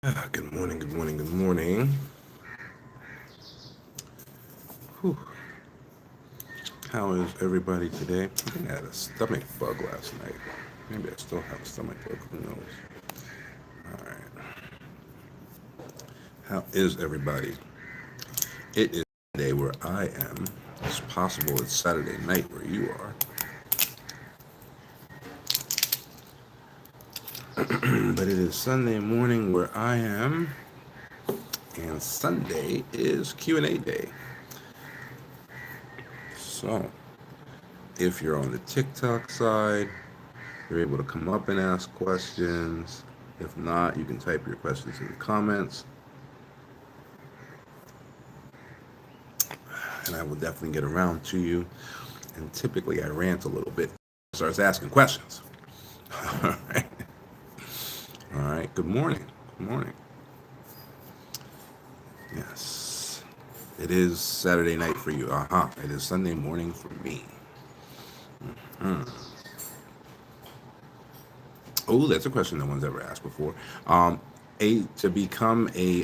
Good morning, good morning, good morning. Whew. How is everybody today? I think I had a stomach bug last night. Maybe I still have a stomach bug, who knows? All right. How is everybody? It is Sunday where I am. It's possible it's Saturday night where you are. But it is Sunday morning where I am. And Sunday is Q&A day. So, if you're on the TikTok side, you're able to come up and ask questions. If not, you can type your questions in the comments, and I will definitely get around to you. And typically, I rant a little bit, starts asking questions. All right. All right. Good morning. Good morning. Yes. It is Saturday night for you. It is Sunday morning for me. Oh, that's a question no one's ever asked before. To become a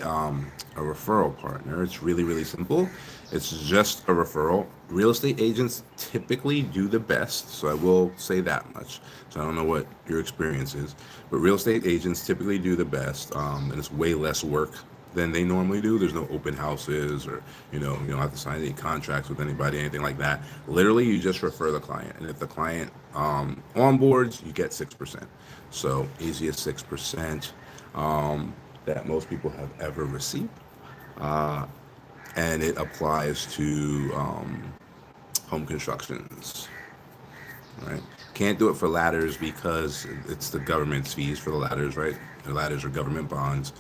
referral partner, it's really simple. It's just a referral. Real estate agents typically do the best, so I will say that much. So I don't know what your experience is, but real estate agents typically do the best, and it's way less work than they normally do. There's no open houses, or you don't have to sign any contracts with anybody, anything like that. Literally, you just refer the client, and if the client onboards, you get 6%. So easiest 6% that most people have ever received, and it applies to home constructions. Right? Can't do it for ladders because it's the government's fees for the ladders, right? The ladders are government bonds.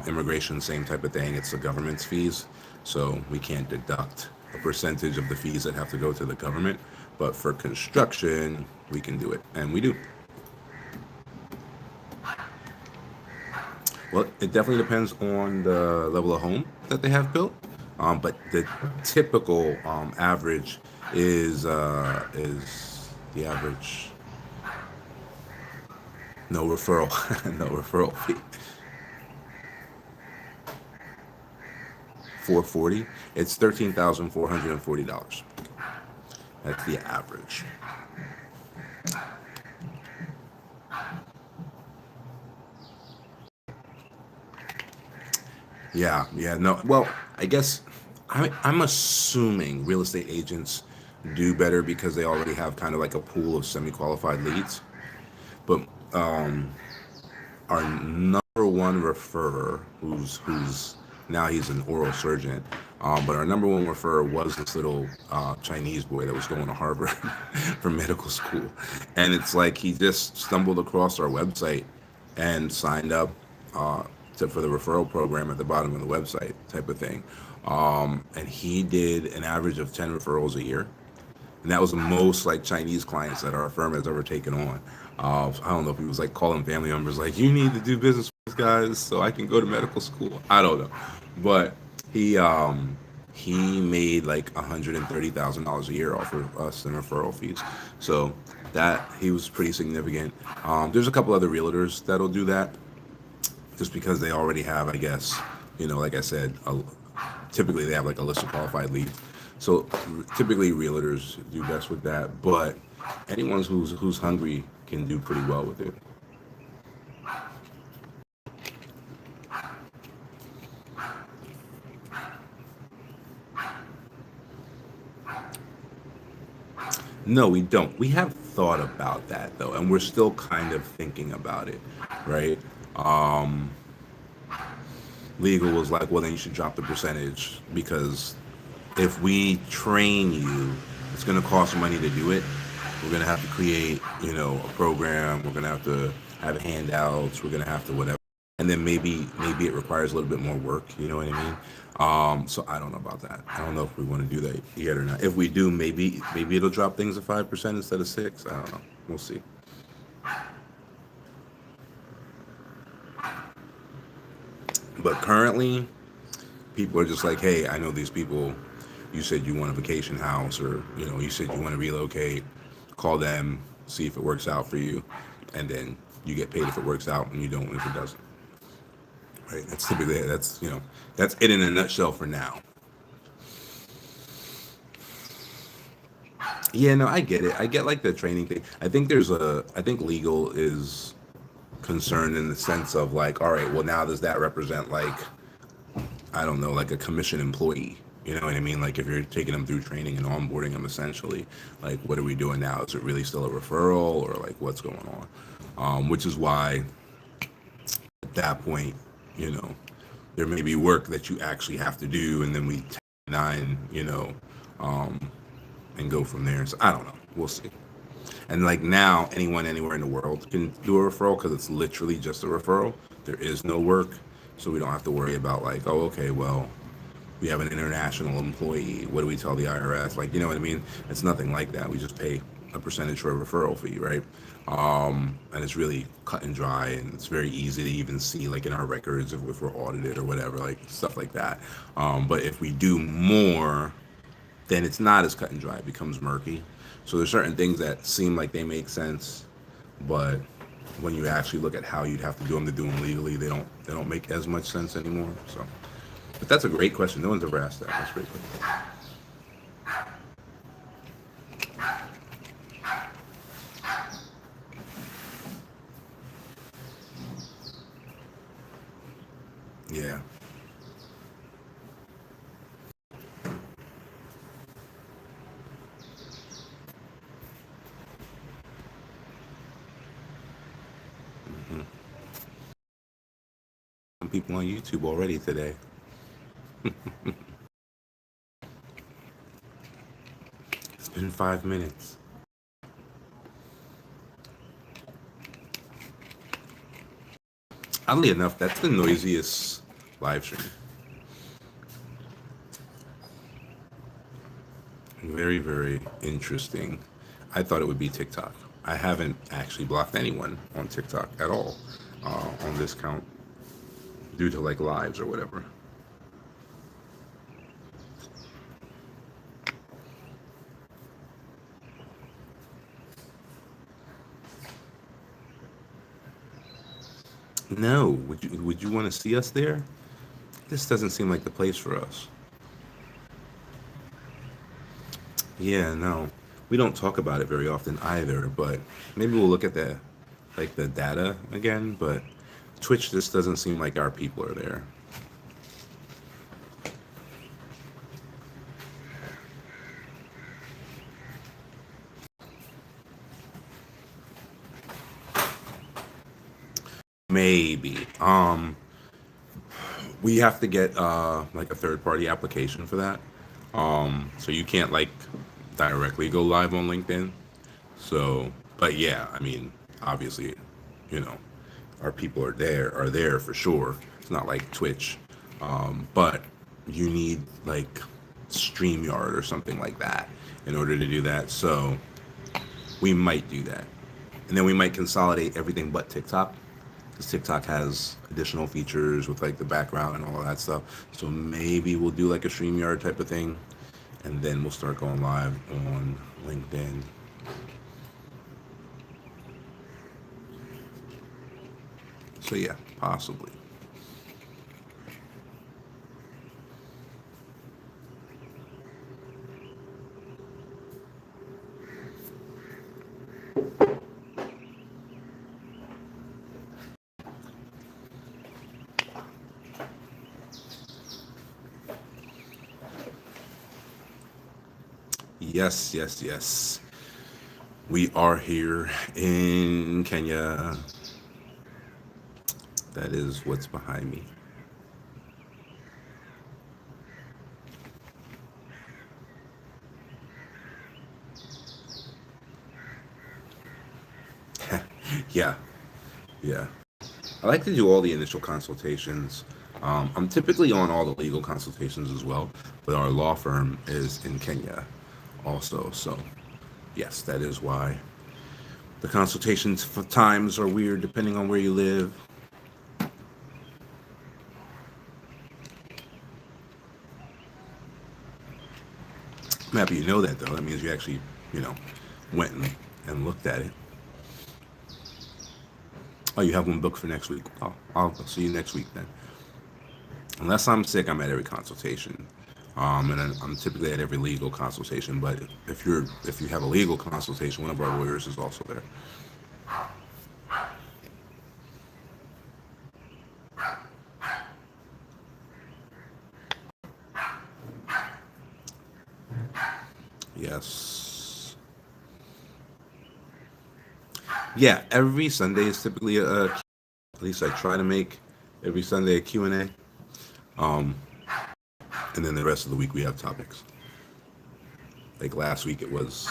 Immigration, same type of thing. It's the government's fees, so we can't deduct a percentage of the fees that have to go to the government. But for construction, we can do it, and we do. Well, it definitely depends on the level of home that they have built. But the typical average is the average no referral no referral fee. 440. It's $13,440. That's the average. Yeah, no. Well, I guess I'm assuming real estate agents do better because they already have kind of like a pool of semi-qualified leads. But our number one referrer, who's now he's an oral surgeon, but our number one referrer was this little Chinese boy that was going to Harvard for medical school, and it's like he just stumbled across our website and signed up for the referral program at the bottom of the website type of thing, and he did an average of 10 referrals a year, and that was the most like Chinese clients that our firm has ever taken on. I don't know if he was like calling family members like, "You need to do business with these guys so I can go to medical school." I don't know, but he um, he made like $130,000 a year off of us in referral fees. So that he was pretty significant. There's a couple other realtors that'll do that just because they already have, I guess, like I said, typically they have like a list of qualified leads. So typically realtors do best with that, but anyone who's hungry can do pretty well with it. No, we don't. We have thought about that though, and we're still kind of thinking about it, right? Legal was like, well, then you should drop the percentage because if we train you, it's going to cost money to do it. We're going to have to create, a program. We're going to have to have handouts. We're going to have to whatever. And then maybe it requires a little bit more work. You know what I mean? So I don't know about that. I don't know if we want to do that yet or not. If we do, maybe it'll drop things to 5% instead of 6. I don't know. We'll see. But currently, people are just like, hey, I know these people. You said you want a vacation house, or you said you want to relocate. Call them, see if it works out for you, and then you get paid if it works out, and you don't if it doesn't. right? That's typically it. That's it in a nutshell for now. Yeah, no, I get it. I get like the training thing. I think legal is concerned in the sense of like, all right, well now does that represent like, I don't know, like a commission employee? You know what I mean? Like if you're taking them through training and onboarding them essentially, like what are we doing now? Is it really still a referral or like what's going on? Which is why at that point, you know, there may be work that you actually have to do, and then we nine, and go from there. So I don't know. We'll see. And like now, anyone anywhere in the world can do a referral because it's literally just a referral. There is no work, so we don't have to worry about like, oh, okay, well, we have an international employee. What do we tell the IRS? Like, you know what I mean? It's nothing like that. We just pay a percentage for a referral fee, right? And it's really cut and dry, and it's very easy to even see, like in our records, if we're audited or whatever, like stuff like that. But if we do more, then it's not as cut and dry. It becomes murky. So there's certain things that seem like they make sense, but when you actually look at how you'd have to do them legally, they don't make as much sense anymore. So, but that's a great question. No one's ever asked that. That's a great question. Yeah. Hmm. Some people on YouTube already today. It's been 5 minutes. Oddly enough, that's the noisiest live stream. Very, very interesting. I thought it would be TikTok. I haven't actually blocked anyone on TikTok at all on this count due to like lives or whatever. No, would you want to see us there? This doesn't seem like the place for us. Yeah, no. We don't talk about it very often either, but maybe we'll look at the data again, but Twitch just doesn't seem like our people are there. Maybe. We have to get like a third party application for that. So you can't like directly go live on LinkedIn. So, but yeah, I mean, obviously, you know, our people are there for sure. It's not like Twitch, but you need like StreamYard or something like that in order to do that. So we might do that, and then we might consolidate everything but TikTok because TikTok has additional features with like the background and all of that stuff. So maybe we'll do like a StreamYard type of thing, and then we'll start going live on LinkedIn. So yeah, possibly. Yes, yes, yes. We are here in Kenya. That is what's behind me. Yeah, yeah. I like to do all the initial consultations. I'm typically on all the legal consultations as well, but our law firm is in Kenya also. So, yes, that is why the consultations for times are weird depending on where you live. I'm happy you know that, though. That means you actually, you know, went and looked at it. Oh, you have one booked for next week. Oh, I'll see you next week then. Unless I'm sick, I'm at every consultation. And I'm typically at every legal consultation. But if you have a legal consultation, one of our lawyers is also there. Yes. Yeah, every Sunday is typically at least I try to make every Sunday a Q&A. And then the rest of the week we have topics. Like last week, it was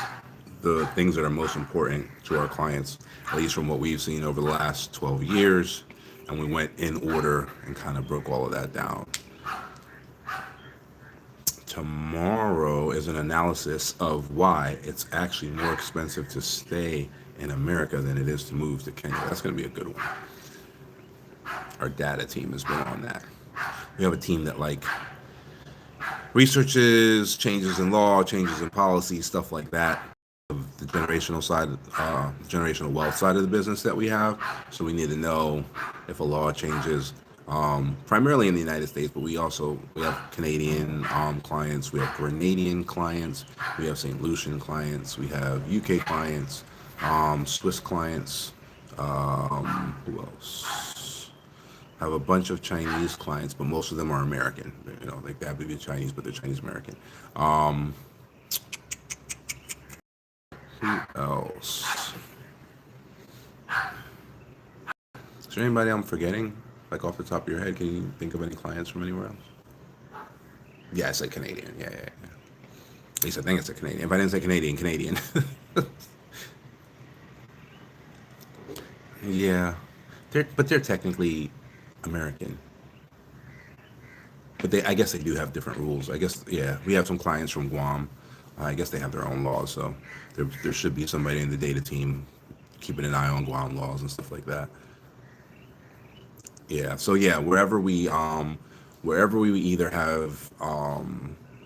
the things that are most important to our clients, at least from what we've seen over the last 12 years. And we went in order and kind of broke all of that down. Tomorrow is an analysis of why it's actually more expensive to stay in America than it is to move to Kenya. That's going to be a good one. Our data team has been on that. We have a team that like researches changes in law, changes in policy, stuff like that. The generational side, generational wealth side of the business that we have. So we need to know if a law changes, primarily in the United States, but we have Canadian clients, we have Grenadian clients, we have St. Lucian clients, we have UK clients, Swiss clients. Who else? I have a bunch of Chinese clients, but most of them are American. You know, like they have to be Chinese, but they're Chinese American. Who else? Is there anybody I'm forgetting? Like off the top of your head, can you think of any clients from anywhere else? Yeah, I said Canadian. Yeah, yeah, yeah. At least I think it's a Canadian. If I didn't say Canadian, Canadian. Yeah, but they're technically American. But I guess they do have different rules. I guess, yeah, we have some clients from Guam. I guess they have their own laws, so there should be somebody in the data team keeping an eye on Guam laws and stuff like that. Yeah. So yeah, wherever we either have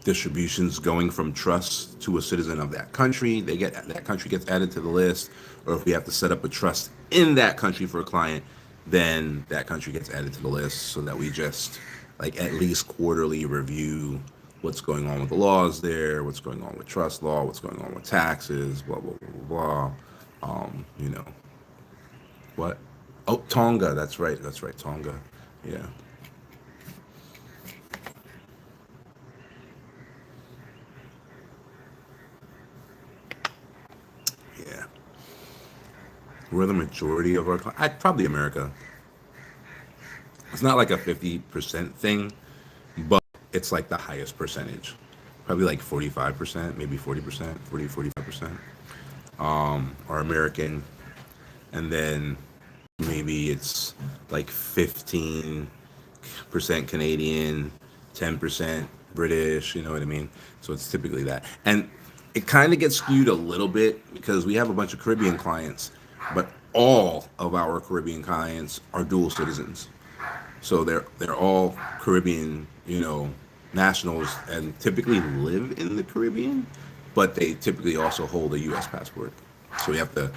distributions going from trust to a citizen of that country, that country gets added to the list, or if we have to set up a trust in that country for a client, then that country gets added to the list so that we just like at least quarterly review what's going on with the laws there, what's going on with trust law, what's going on with taxes, blah blah blah blah. You know what? Oh, Tonga. That's right. That's right. Tonga. Yeah. Yeah. We're the majority of our. Probably America. It's not like a 50% thing, but it's like the highest percentage. Probably like 45%, maybe 40%, 45% are American, and then maybe it's like 15% Canadian, 10% British, you know what I mean? So it's typically that. And it kind of gets skewed a little bit because we have a bunch of Caribbean clients, but all of our Caribbean clients are dual citizens. So they're all Caribbean, nationals and typically live in the Caribbean, but they typically also hold a US passport. So we have to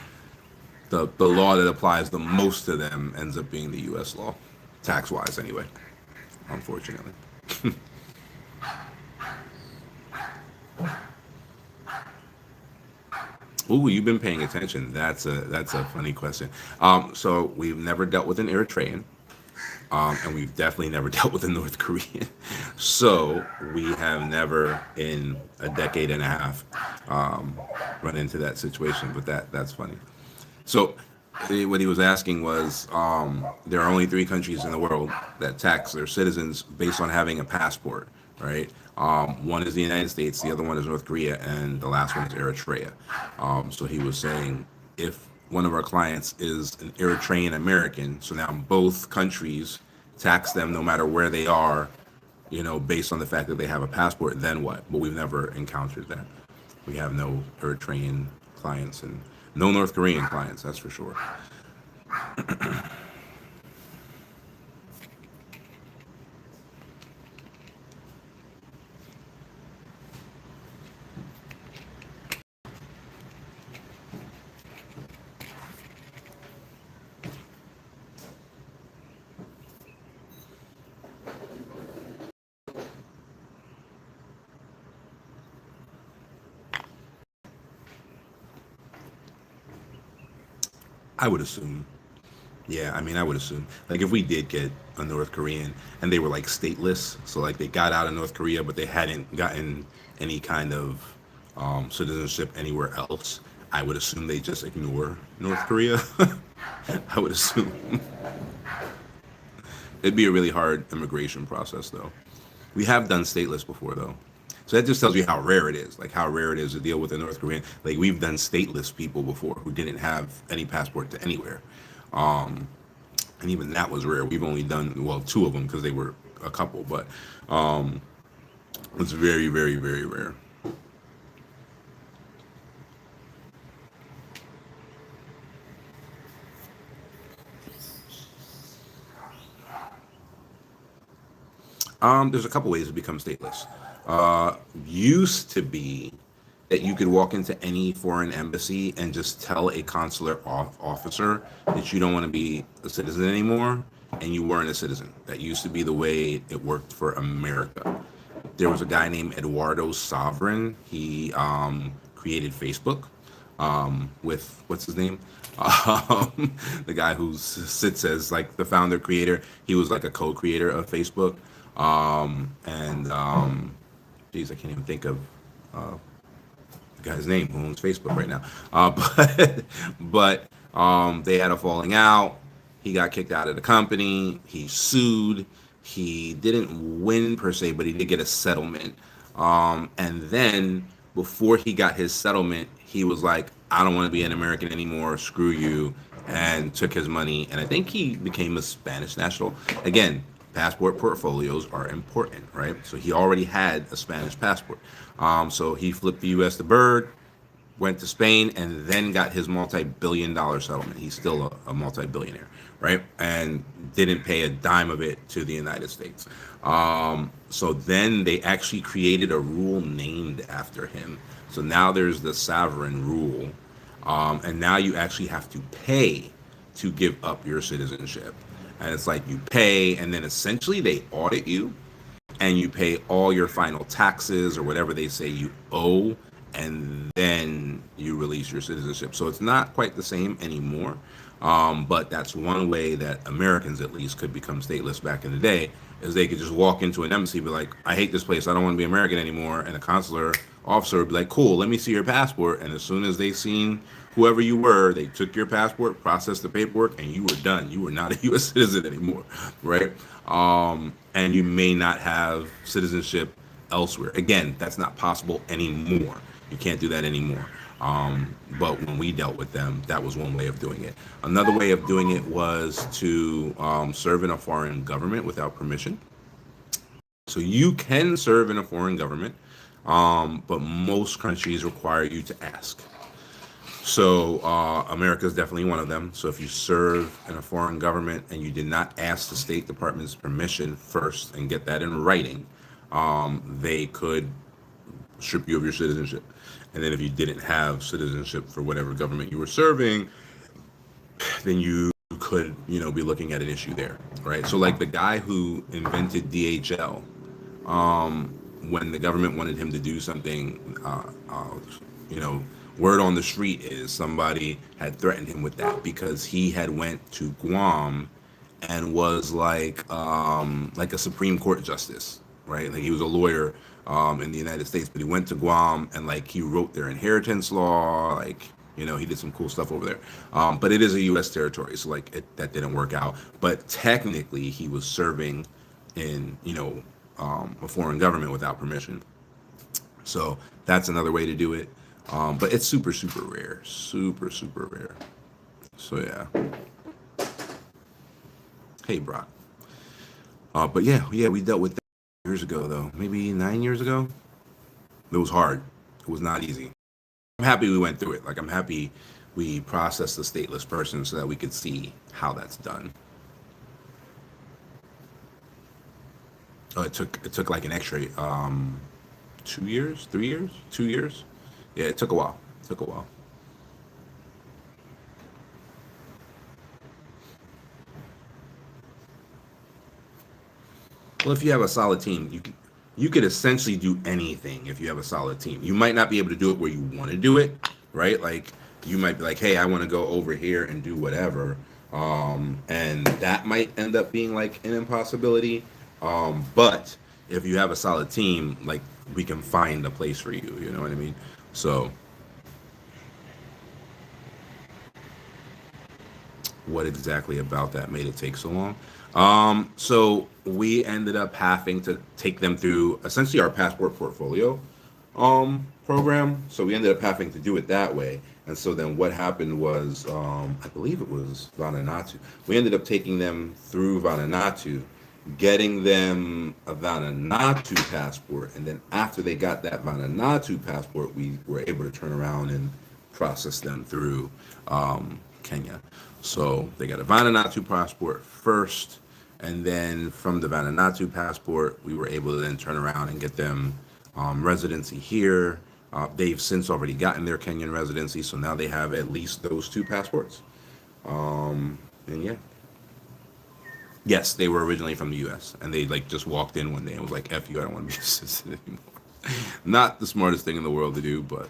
the law that applies the most to them ends up being the US law, tax wise anyway, unfortunately. Ooh, you've been paying attention. That's a funny question. So we've never dealt with an Eritrean. And we've definitely never dealt with a North Korean. So we have never in a decade and a half run into that situation. But that's funny. So what he was asking was, there are only three countries in the world that tax their citizens based on having a passport, right? One is the United States, the other one is North Korea, and the last one is Eritrea. So he was saying if one of our clients is an Eritrean American, so now both countries tax them no matter where they are, based on the fact that they have a passport, then what? But we've never encountered that. We have no Eritrean clients and no North Korean clients, that's for sure. I would assume. Yeah, I mean, I would assume. Like, if we did get a North Korean and they were like stateless, so like they got out of North Korea, but they hadn't gotten any kind of citizenship anywhere else, I would assume they just ignore North Korea. I would assume. It'd be a really hard immigration process, though. We have done stateless before, though. So that just tells you how rare it is, like how rare it is to deal with a North Korean. Like we've done stateless people before who didn't have any passport to anywhere. Um, and even that was rare. We've only done, well, two of them because they were a couple, but um, it's very, very, very rare. There's a couple ways to become stateless. Used to be that you could walk into any foreign embassy and just tell a consular officer that you don't want to be a citizen anymore, and you weren't a citizen. That used to be the way it worked for America. There was a guy named Eduardo Sovereign. He created Facebook with what's his name? The guy who sits as like the founder creator. He was like a co-creator of Facebook. Geez, I can't even think of uh, the guy's name who owns Facebook right now. But they had a falling out. He got kicked out of the company. He sued. He didn't win per se, but he did get a settlement. And then before he got his settlement, he was like, "I don't want to be an American anymore. Screw you," and took his money. And I think he became a Spanish national. Again, passport portfolios are important, right? So he already had a Spanish passport. So he flipped the U.S. the bird, went to Spain, and then got his multi-billion-dollar settlement. He's still a multi-billionaire, right? And didn't pay a dime of it to the United States. So then they actually created a rule named after him. So now there's the sovereign rule, and now you actually have to pay to give up your citizenship. And it's like you pay, and then essentially they audit you, and you pay all your final taxes or whatever they say you owe, and then you release your citizenship. So it's not quite the same anymore. But that's one way that Americans, at least, could become stateless back in the day, is they could just walk into an embassy, be like, "I hate this place. I don't want to be American anymore." And a consular officer would be like, "Cool, let me see your passport." And as soon as they seen whoever you were, they took your passport, processed the paperwork, and you were done. You were not a U.S. citizen anymore, right? And you may not have citizenship elsewhere. Again, that's not possible anymore. You can't do that anymore. But when we dealt with them, that was one way of doing it. Another way of doing it was to serve in a foreign government without permission. So you can serve in a foreign government, but most countries require you to ask. So America is definitely one of them. So if you serve in a foreign government and you did not ask the State Department's permission first and get that in writing, they could strip you of your citizenship. And then if you didn't have citizenship for whatever government you were serving, then you could, be looking at an issue there, right? So like the guy who invented DHL, when the government wanted him to do something, you know, word on the street is somebody had threatened him with that because he had went to Guam and was like a Supreme Court justice, right? Like he was a lawyer in the United States, but he went to Guam and like he wrote their inheritance law, like he did some cool stuff over there. But it is a U.S. territory, so like that didn't work out. But technically, he was serving in a foreign government without permission. So that's another way to do it. But it's super super rare, super super rare. So yeah. Hey Brock. But yeah, we dealt with that years ago though, maybe 9 years ago. It was hard. It was not easy. I'm happy we went through it. Like I'm happy we processed the stateless person so that we could see how that's done. Oh, it took like an extra 2 years, 3 years, 2 years. Yeah, it took a while. It took a while. Well, if you have a solid team, you could essentially do anything if you have a solid team. You might not be able to do it where you want to do it, right? Like You might be like, hey, I want to go over here and do whatever. And that might end up being like an impossibility. But if you have a solid team, like we can find a place for you. You know what I mean? So, what exactly about that made it take so long? So we ended up having to take them through essentially our passport portfolio program. So we ended up having to do it that way. And so then what happened was, I believe it was Vanuatu. We ended up taking them through Vanuatu, getting them a Vanuatu passport, and then after they got that Vanuatu passport, we were able to turn around and process them through Kenya. So they got a Vanuatu passport first, and then from the Vanuatu passport, we were able to then turn around and get them residency here. They've since already gotten their Kenyan residency, so now they have at least those two passports. And yeah, yes, they were originally from the U.S. and they like just walked in one day and was like, "F you, I don't want to be a citizen anymore." Not the smartest thing in the world to do, but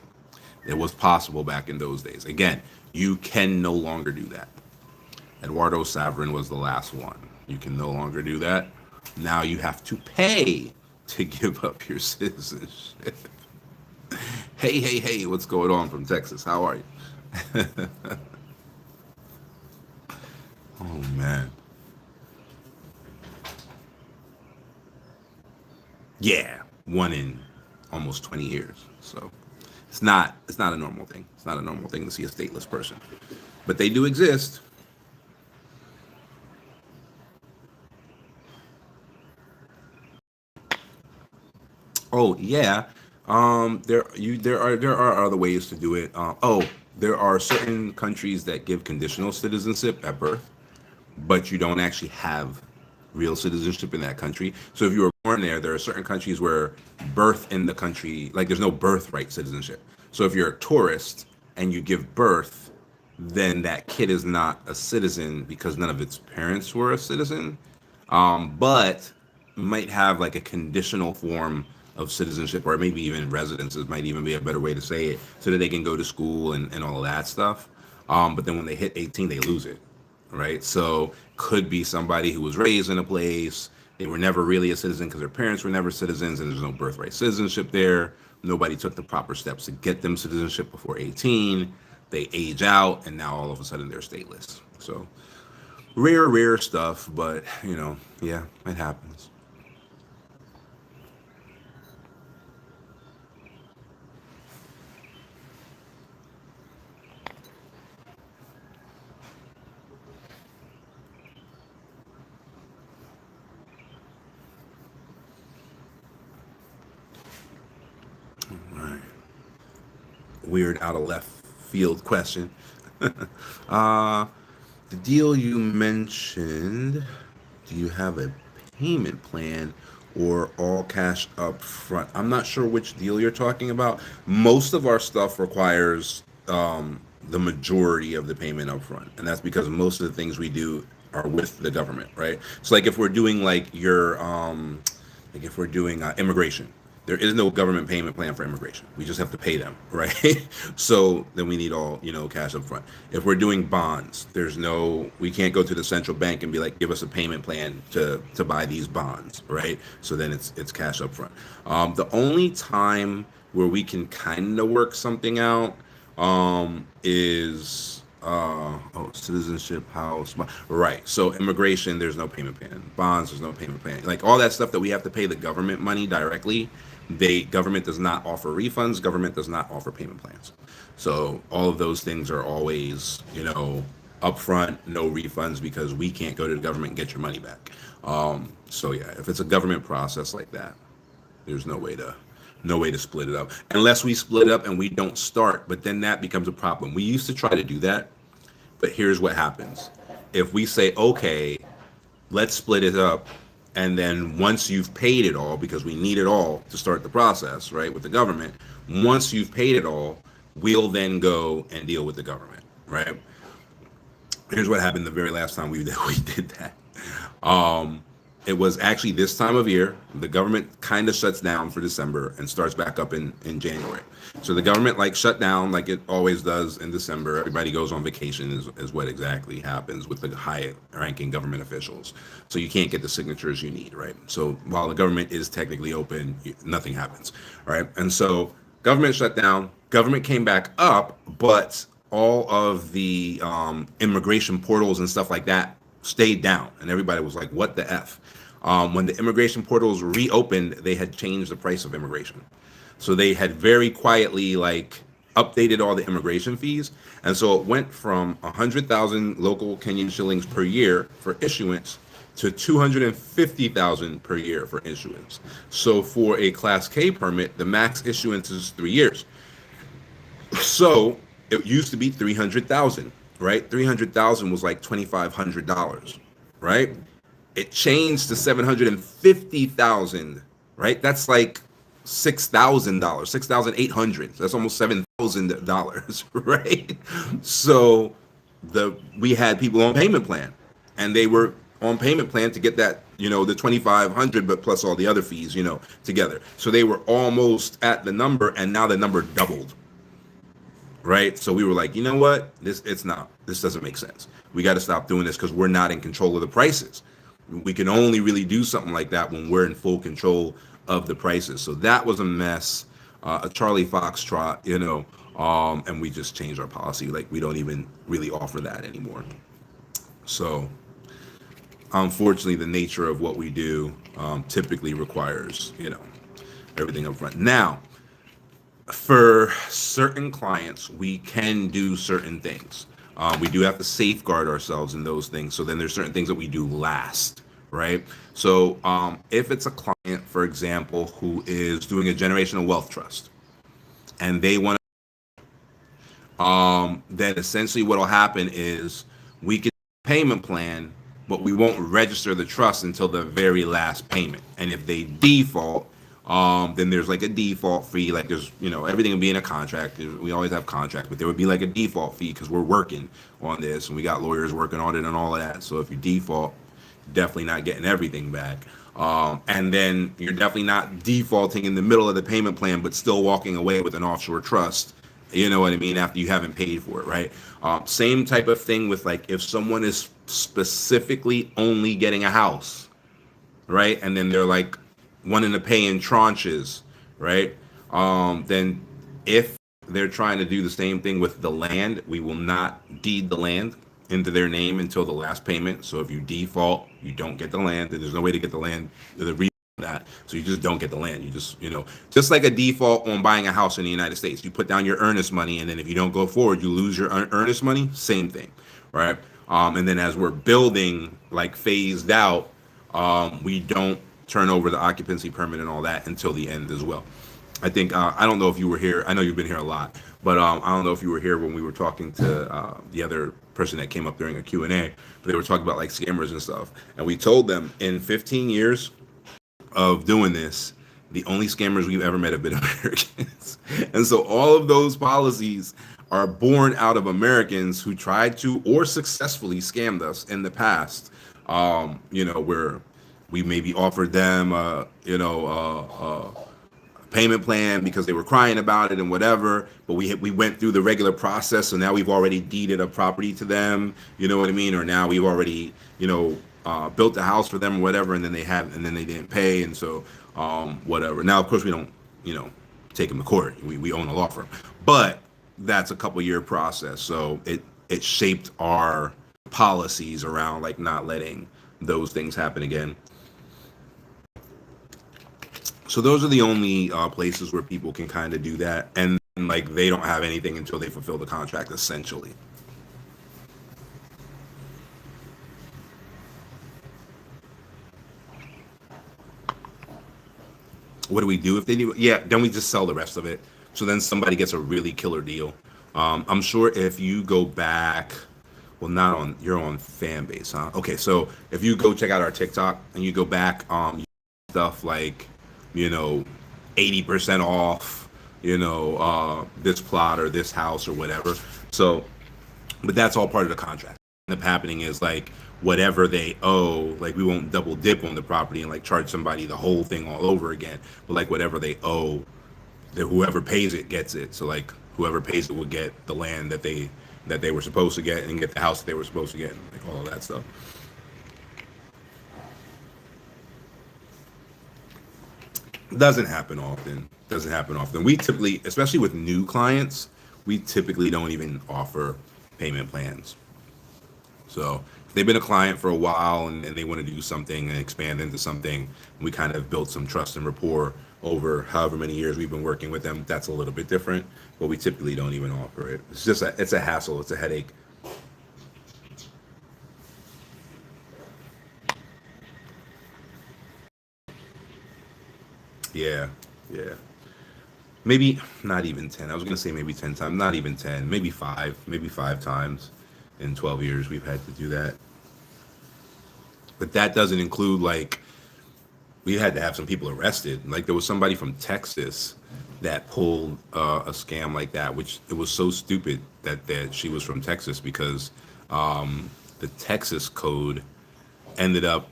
it was possible back in those days. Again, you can no longer do that. Eduardo Saverin was the last one. You can no longer do that. Now you have to pay to give up your citizenship. Hey, hey, hey, what's going on from Texas? How are you? Oh man. Yeah, one in almost 20 years. So it's not a normal thing. It's not a normal thing to see a stateless person. But they do exist. Oh yeah. There are other ways to do it. There are certain countries that give conditional citizenship at birth, but you don't actually have real citizenship in that country. So if you were born there, there are certain countries where birth in the country, like there's no birthright citizenship. So if you're a tourist and you give birth, then that kid is not a citizen because none of its parents were a citizen, but might have like a conditional form of citizenship, or maybe even residences might even be a better way to say it, so that they can go to school and all of that stuff. But then when they hit 18, they lose it, right? So could be somebody who was raised in a place, they were never really a citizen because their parents were never citizens, and there's no birthright citizenship there. Nobody took the proper steps to get them citizenship before 18. They age out, and now all of a sudden they're stateless. So rare stuff, but yeah, it happens. All right. Weird out of left field question. uh, the deal you mentioned, do you have a payment plan or all cash up front? I'm not sure which deal you're talking about. Most of our stuff requires the majority of the payment up front, and that's because most of the things we do are with the government, right? So like if we're doing like if we're doing immigration, there is no government payment plan for immigration. We just have to pay them, right? So then we need all cash up front. If we're doing bonds, we can't go to the central bank and be like, give us a payment plan to buy these bonds, right? So then it's cash up front. The only time where we can kind of work something out is citizenship, house, right? So immigration, there's no payment plan. Bonds, there's no payment plan. Like all that stuff that we have to pay the government money directly, government does not offer refunds. Government does not offer payment plans. So all of those things are always upfront, no refunds, because we can't go to the government and get your money back. So yeah, if it's a government process like that, there's no way to split it up unless we split it up and we don't start. But then that becomes a problem. We used to try to do that, but here's what happens. If we say, okay, let's split it up, and then once you've paid it all, because we need it all to start the process, right, with the government, once you've paid it all, we'll then go and deal with the government, right? Here's what happened the very last time we did that. it was actually this time of year. The government kind of shuts down for December and starts back up in January. So the government like shut down like it always does in December. Everybody goes on vacation is what exactly happens with the high ranking government officials. So you can't get the signatures you need, right? So while the government is technically open, nothing happens, right? And so government shut down, government came back up, but all of the immigration portals and stuff like that stayed down, and everybody was like, "What the f?" When the immigration portals reopened, they had changed the price of immigration, so they had very quietly like updated all the immigration fees, and so it went from 100,000 local Kenyan shillings per year for issuance to 250,000 per year for issuance. So for a Class K permit, the max issuance is 3 years. So it used to be 300,000, right? 300,000 was like $2,500, right? It changed to 750,000, right? That's like $6,000, 6,800. That's almost $7,000, right? So we had people on payment plan, and they were on payment plan to get that, the 2,500, but plus all the other fees, together. So they were almost at the number, and now the number doubled. Right. So we were like, you know what? This doesn't make sense. We got to stop doing this because we're not in control of the prices. We can only really do something like that when we're in full control of the prices. So that was a mess, a Charlie Foxtrot, and we just changed our policy. Like we don't even really offer that anymore. So unfortunately, the nature of what we do typically requires, everything up front. Now, for certain clients, we can do certain things. We do have to safeguard ourselves in those things. So then there's certain things that we do last, right? So if it's a client, for example, who is doing a generational wealth trust, and they want to, then essentially what will happen is we can payment plan, but we won't register the trust until the very last payment. And if they default, then there's like a default fee. Like there's, everything will be in a contract. We always have contracts, but there would be like a default fee because we're working on this and we got lawyers working on it and all of that. So if you default, definitely not getting everything back. And then you're definitely not defaulting in the middle of the payment plan, but still walking away with an offshore trust. You know what I mean? After you haven't paid for it, right? Same type of thing with like if someone is specifically only getting a house, right? And then they're like, wanting to pay in tranches, right? Then if they're trying to do the same thing with the land, we will not deed the land into their name until the last payment. So if you default, you don't get the land. There's no way to get the land, that. So you just don't get the land. You just, just like a default on buying a house in the United States. You put down your earnest money, and then if you don't go forward, you lose your earnest money. Same thing, right? And then as we're building, like phased out, we don't turn over the occupancy permit and all that until the end as well. I think I don't know if you were here. I know you've been here a lot, but I don't know if you were here when we were talking to the other person that came up during a Q&A. But they were talking about like scammers and stuff, and we told them in 15 years of doing this, the only scammers we've ever met have been Americans, and so all of those policies are born out of Americans who tried to or successfully scammed us in the past. Where we maybe offered them, payment plan because they were crying about it and whatever. But we went through the regular process, so now we've already deeded a property to them. You know what I mean? Or now we've already, built a house for them or whatever, and then they didn't pay, and so whatever. Now, of course, we don't, take them to court. We own a law firm, but that's a couple year process. So it shaped our policies around like not letting those things happen again. So those are the only places where people can kind of do that, and like they don't have anything until they fulfill the contract, essentially. What do we do if they do? Yeah, then we just sell the rest of it. So then somebody gets a really killer deal. I'm sure if you go back, well, not on, you're on fan base, huh? Okay, so if you go check out our TikTok and you go back, stuff like, 80% off, this plot or this house or whatever. So, but that's all part of the contract. What ends up happening is like whatever they owe, like we won't double dip on the property and like charge somebody the whole thing all over again, but like whatever they owe, that whoever pays it gets it. So like whoever pays it will get the land that they were supposed to get and get the house that they were supposed to get, and like all of that stuff. Doesn't happen often. Doesn't happen often. We typically, especially with new clients, we typically don't even offer payment plans. So if they've been a client for a while and they want to do something and expand into something, we kind of built some trust and rapport over however many years we've been working with them. That's a little bit different, but we typically don't even offer it. It's just it's a hassle. It's a headache. Yeah, yeah. Maybe not even 10. I was gonna say maybe 10 times. Not even 10. Maybe five times in 12 years we've had to do that. But that doesn't include like we had to have some people arrested. Like there was somebody from Texas that pulled a scam like that, which it was so stupid that she was from Texas because the Texas code ended up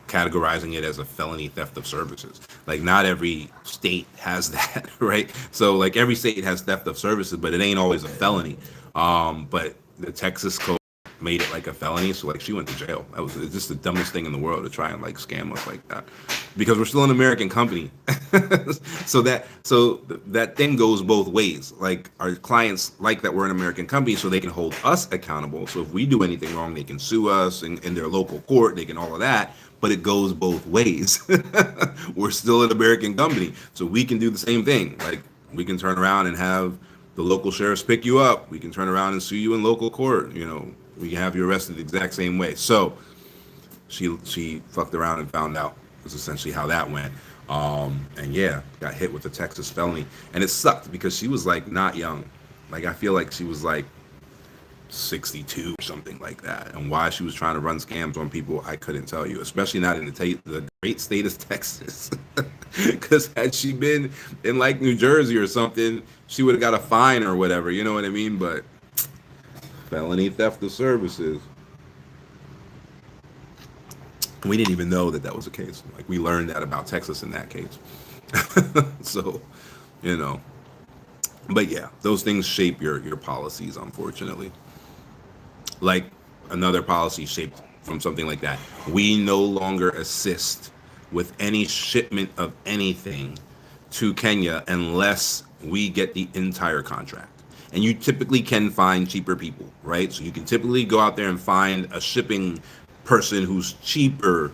categorizing it as a felony theft of services. Like not every state has that, right? So like every state has theft of services, but it ain't always a felony. But the Texas code made it like a felony, so like she went to jail. That was just the dumbest thing in the world to try and like scam us like that, because we're still an American company. So that thing goes both ways. Like our clients like that we're an American company, so they can hold us accountable. So if we do anything wrong, they can sue us in their local court. They can all of that, but it goes both ways. We're still an American company, so we can do the same thing. Like we can turn around and have the local sheriffs pick you up. We can turn around and sue you in local court. We can have you arrested the exact same way. So she fucked around and found out was essentially how that went. And yeah, got hit with a Texas felony, and it sucked because she was like not young. Like I feel like she was like 62 or something like that. And why she was trying to run scams on people, I couldn't tell you. Especially not in the great state of Texas. Because had she been in like New Jersey or something, she would have got a fine or whatever. You know what I mean? But felony theft of services. We didn't even know that that was the case. Like we learned that about Texas in that case. So, you know, but yeah, those things shape your policies, unfortunately. Like another policy shaped from something like that. We no longer assist with any shipment of anything to Kenya unless we get the entire contract. And you typically can find cheaper people, right? So you can typically go out there and find a shipping person who's cheaper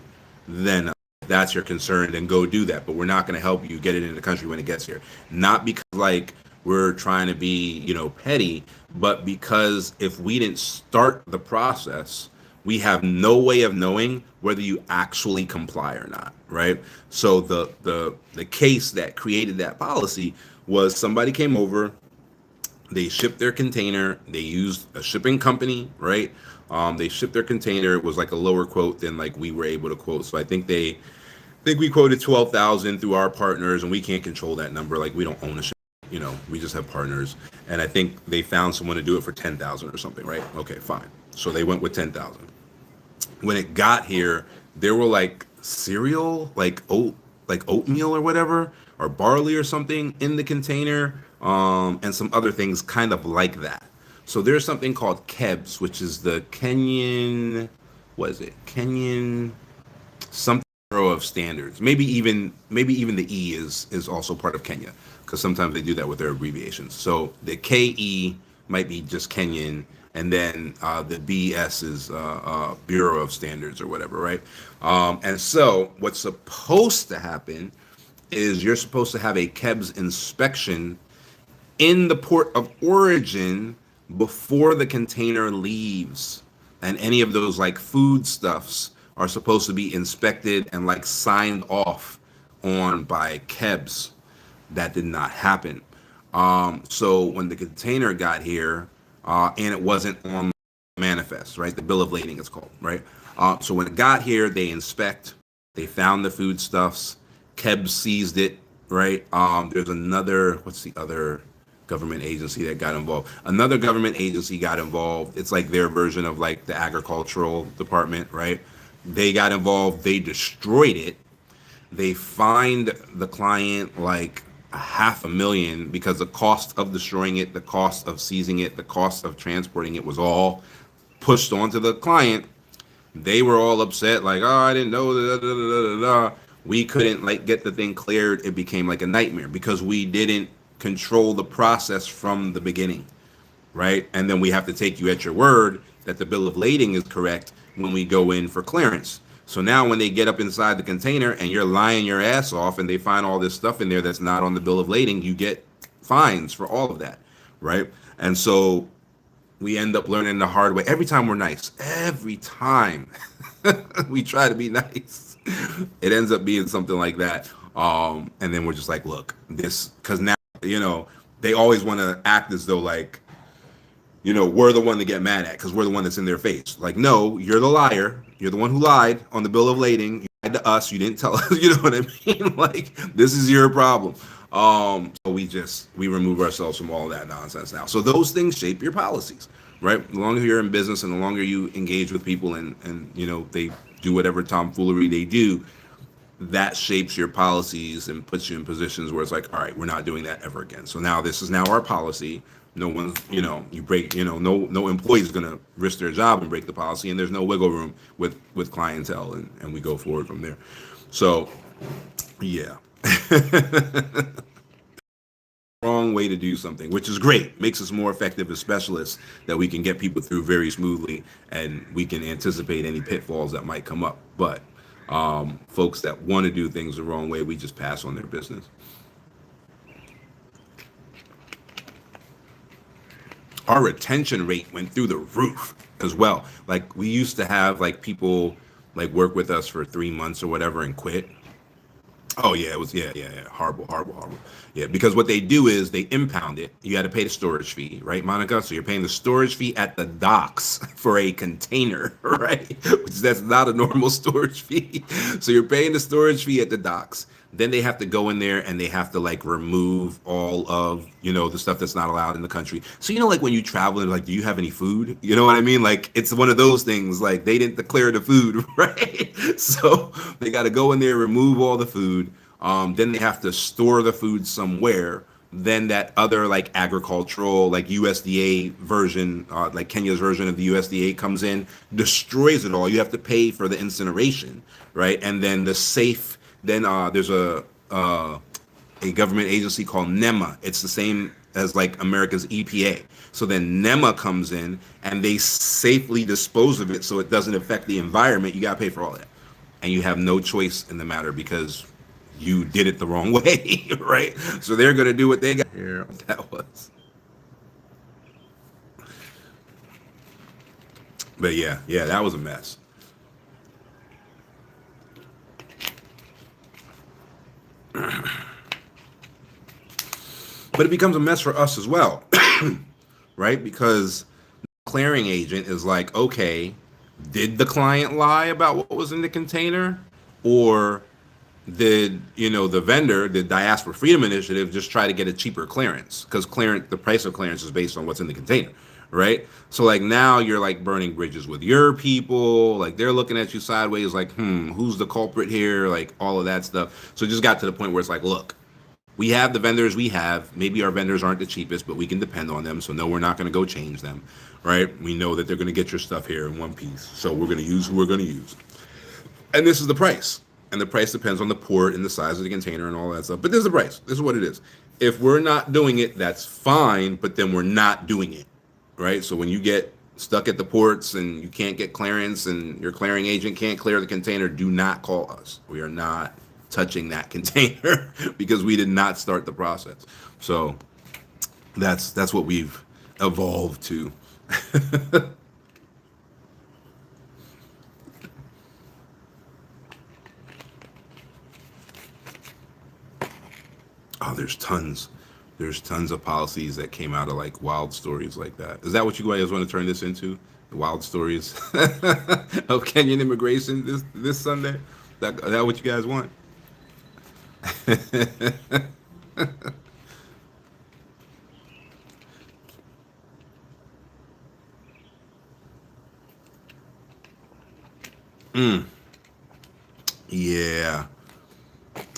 than if that's your concern, then go do that. But we're not going to help you get it in the country when it gets here. Not because like we're trying to be, petty, but because if we didn't start the process, we have no way of knowing whether you actually comply or not, right? So the case that created that policy was somebody came over, they shipped their container, they used a shipping company, right? They shipped their container. It was like a lower quote than like we were able to quote. So I think we quoted 12,000 through our partners, and we can't control that number. Like we don't own a ship, we just have partners. And I think they found someone to do it for 10,000 or something, right? Okay, fine. So they went with 10,000. When it got here, there were like cereal, like oatmeal or whatever, or barley or something in the container, and some other things kind of like that. So there's something called KEBS, which is the Kenyan, what is it? Kenyan something Bureau of Standards. Maybe even the E is also part of Kenya, because sometimes they do that with their abbreviations. So the KE might be just Kenyan, and then the BS is Bureau of Standards or whatever, right? And so what's supposed to happen is you're supposed to have a KEBS inspection in the port of origin before the container leaves, and any of those like foodstuffs are supposed to be inspected and like signed off on by KEBS. That did not happen. So when the container got here, and it wasn't on manifest, right? The bill of lading it's called, right? So when it got here, they inspect, they found the foodstuffs, KEBS seized it, right? There's another, what's the other? government agency that got involved. Another government agency got involved. It's like their version of like the agricultural department, right? They got involved. They destroyed it. They fined the client like a half a million because the cost of destroying it, the cost of seizing it, the cost of transporting it was all pushed onto the client. They were all upset, like, oh, I didn't know. Da, da, da, da, da. We couldn't like get the thing cleared. It became like a nightmare because we didn't control the process from the beginning, right? And then we have to take you at your word that the bill of lading is correct when we go in for clearance. So now when they get up inside the container and you're lying your ass off and they find all this stuff in there that's not on the bill of lading, you get fines for all of that, right? And so we end up learning the hard way. Every time we're nice, every time we try to be nice, it ends up being something like that. And then we're just like, look, this, because now, they always want to act as though like, we're the one to get mad at because we're the one that's in their face. Like, no, you're the liar. You're the one who lied on the bill of lading. You lied to us. You didn't tell us. You know what I mean? Like, this is your problem. So we remove ourselves from all that nonsense now. So those things shape your policies, right? The longer you're in business and the longer you engage with people and they do whatever tomfoolery they do, that shapes your policies and puts you in positions where it's like, all right, we're not doing that ever again. So now this is now our policy. No one's, you break, no employee is going to risk their job and break the policy, and there's no wiggle room with clientele, and we go forward from there. So, yeah. Wrong way to do something, which is great, makes us more effective as specialists that we can get people through very smoothly and we can anticipate any pitfalls that might come up. But folks that want to do things the wrong way, we just pass on their business. Our retention rate went through the roof as well. Like we used to have like people like work with us for 3 months or whatever and quit. Oh yeah, it was yeah. Horrible. Yeah, because what they do is they impound it. You got to pay the storage fee, right, Monica? So you're paying the storage fee at the docks for a container, right? Which that's not a normal storage fee. So you're paying the storage fee at the docks. Then they have to go in there and they have to like remove all of the stuff that's not allowed in the country. So like when you travel and like, do you have any food? You know what I mean? Like it's one of those things. Like they didn't declare the food, right? So they got to go in there, remove all the food. Then they have to store the food somewhere. Then that other like agricultural, like USDA version, like Kenya's version of the USDA comes in, destroys it all. You have to pay for the incineration, right? And then the safe. Then there's a government agency called NEMA. It's the same as like America's EPA. So then NEMA comes in and they safely dispose of it so it doesn't affect the environment. You got to pay for all that. And you have no choice in the matter because you did it the wrong way, right? So they're going to do what they got here. That was. But yeah, that was a mess. But it becomes a mess for us as well, right? Because the clearing agent is like, okay, did the client lie about what was in the container? Or did, the vendor, the Diaspora Freedom Initiative, just try to get a cheaper clearance? Because the price of clearance is based on what's in the container, right? So like now you're like burning bridges with your people. Like they're looking at you sideways like, who's the culprit here? Like all of that stuff. So it just got to the point where it's like, look, we have the vendors we have. Maybe our vendors aren't the cheapest, but we can depend on them. So no, we're not going to go change them, right? We know that they're going to get your stuff here in one piece. So we're going to use who we're going to use. And this is the price. And the price depends on the port and the size of the container and all that stuff. But this is the price. This is what it is. If we're not doing it, that's fine, but then we're not doing it, right? So when you get stuck at the ports and you can't get clearance and your clearing agent can't clear the container, do not call us. We are not touching that container because we did not start the process. So that's what we've evolved to. Oh, there's tons of policies that came out of like wild stories like that. Is that what you guys want to turn this into? The wild stories of Kenyan immigration this Sunday? Is that what you guys want? Mm, yeah.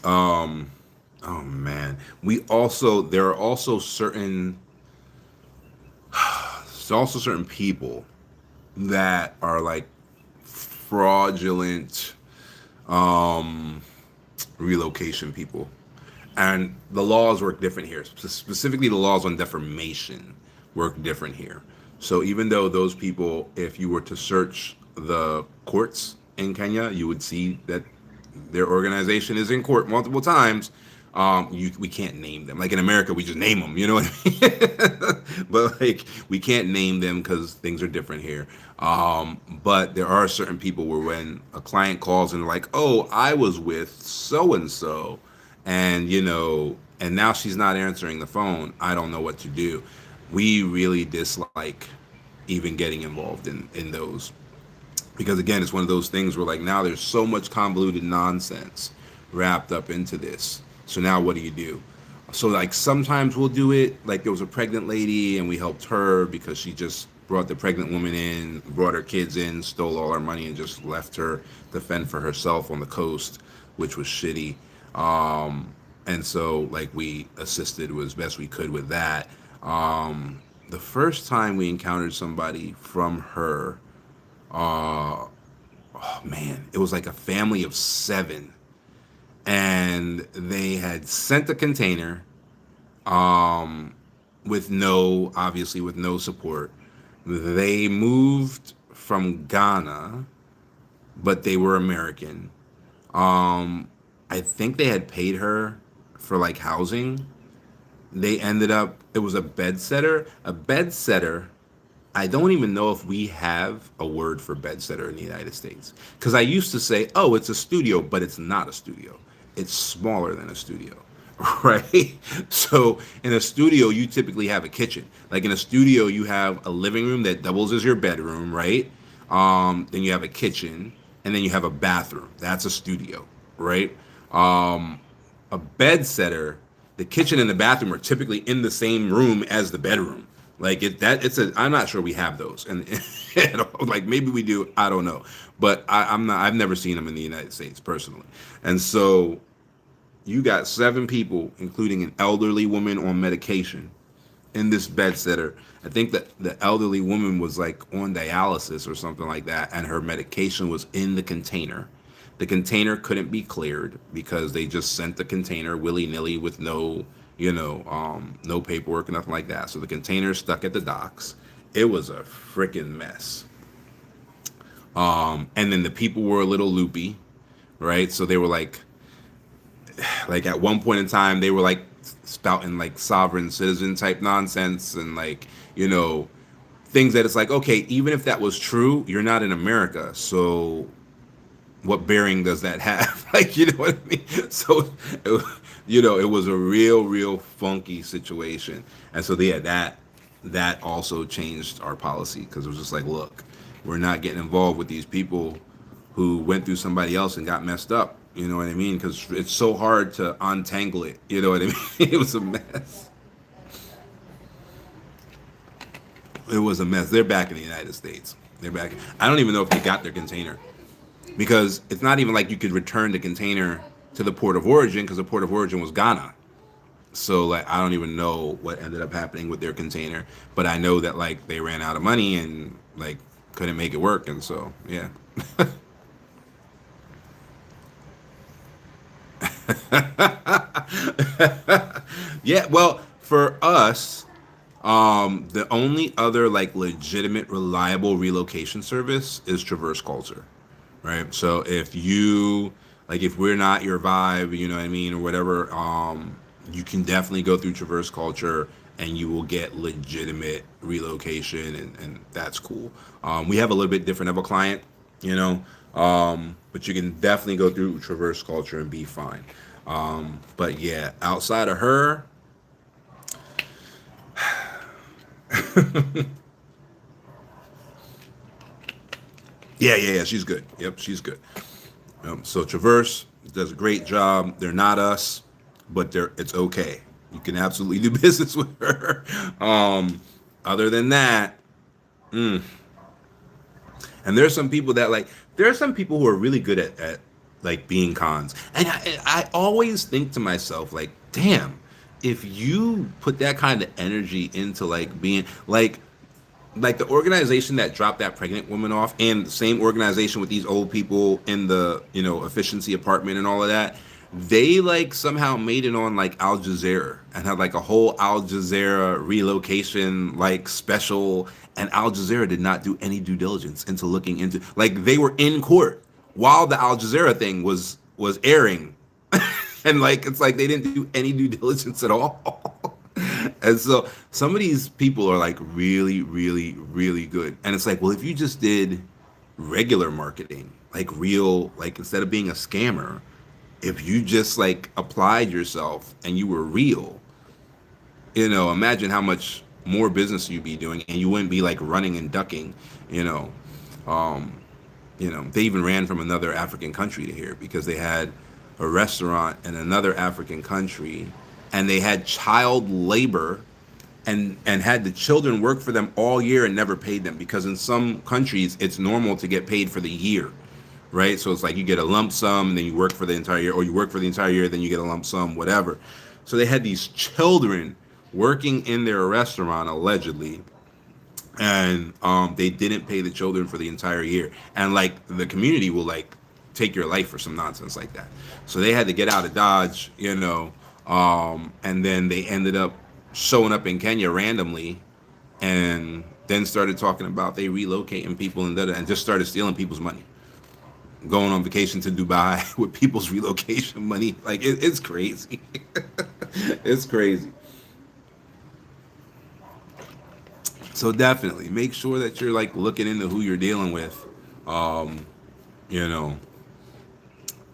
Um. Oh man. There are also certain people that are like fraudulent um relocation people. And the laws work different here. Specifically, the laws on defamation work different here. So even though those people, if you were to search the courts in Kenya, you would see that their organization is in court multiple times. We can't name them. Like in America, we just name them. You know what I mean? But like we can't name them because things are different here. But there are certain people where when a client calls and they're like, "Oh, I was with so and so," and and now she's not answering the phone. I don't know what to do. We really dislike even getting involved in those because again, it's one of those things where like now there's so much convoluted nonsense wrapped up into this. So now what do you do? So like sometimes we'll do it like there was a pregnant lady and we helped her because she just brought the pregnant woman in, brought her kids in, stole all our money and just left her to fend for herself on the coast, which was shitty. And so like we assisted as best we could with that. The first time we encountered somebody from her, uh, oh man, it was like a family of seven, and they had sent a container, um, obviously with no support. They moved from Ghana, but they were American. Um, I think they had paid her for like housing. They ended up, it was a bed setter. A bed setter, I don't even know if we have a word for bed setter in the United States. Because I used to say, oh, it's a studio, but it's not a studio. It's smaller than a studio, right? So in a studio, you typically have a kitchen. Like in a studio, you have a living room that doubles as your bedroom, right? Then you have a kitchen, and then you have a bathroom. That's a studio, right? Um, a bed setter, the kitchen and the bathroom are typically in the same room as the bedroom. Like I'm not sure we have those, and like maybe we do, I don't know, but I'm not. I've never seen them in the United States personally, and so you got seven people, including an elderly woman on medication, in this bed sitter. I think that the elderly woman was like on dialysis or something like that, and her medication was in the container. The container couldn't be cleared because they just sent the container willy nilly with no paperwork or nothing like that. So the container stuck at the docks. It was a freaking mess. And then the people were a little loopy, right? So they were like at one point in time they were like spouting like sovereign citizen type nonsense and like things that it's like, okay, even if that was true, you're not in America, so what bearing does that have? Like, you know what I mean? So it was a real funky situation. And so yeah, that also changed our policy because it was just like, look, we're not getting involved with these people who went through somebody else and got messed up. You know what I mean? Because it's so hard to untangle it. You know what I mean? It was a mess. It was a mess. They're back in the United States. They're back. I don't even know if they got their container because it's not even like you could return the container to the port of origin because the port of origin was Ghana. So like I don't even know what ended up happening with their container, but I know that like they ran out of money and like couldn't make it work, and so yeah. Yeah, well, for us, the only other like legitimate, reliable relocation service is Traverse Culture, right? So if we're not your vibe, you know what I mean, or whatever, you can definitely go through Traverse Culture and you will get legitimate relocation, and that's cool. We have a little bit different of a client, you know, but you can definitely go through Traverse Culture and be fine. But yeah, outside of her, yeah, she's good. Yep, she's good. So Traverse does a great job. They're not us, but it's okay. You can absolutely do business with her. Other than that, And there's some people that like, there are some people who are really good at like being cons. And I always think to myself, like, damn, if you put that kind of energy into like being like the organization that dropped that pregnant woman off, and the same organization with these old people in the, you know, efficiency apartment and all of that, they like somehow made it on like Al Jazeera and had like a whole Al Jazeera relocation like special. And Al Jazeera did not do any due diligence into looking into, like, they were in court while the Al Jazeera thing was airing. And like it's like they didn't do any due diligence at all. And so some of these people are like really, really, really good. And it's like, well, if you just did regular marketing, like real, like instead of being a scammer, if you just like applied yourself and you were real, you know, imagine how much more business you'd be doing, and you wouldn't be like running and ducking, you know. Um, you know, they even ran from another African country to here because they had a restaurant in another African country, and they had child labor, and had the children work for them all year and never paid them, because in some countries it's normal to get paid for the year, right? So it's like you get a lump sum and then you work for the entire year, or you work for the entire year then you get a lump sum, whatever. So they had these children working in their restaurant allegedly, and they didn't pay the children for the entire year, and like the community will like take your life for some nonsense like that. So they had to get out of Dodge, you know, and then they ended up showing up in Kenya randomly, and then started talking about they relocating people and just started stealing people's money, going on vacation to Dubai with people's relocation money. Like it's crazy. It's crazy. So definitely make sure that you're like looking into who you're dealing with. Um, you know,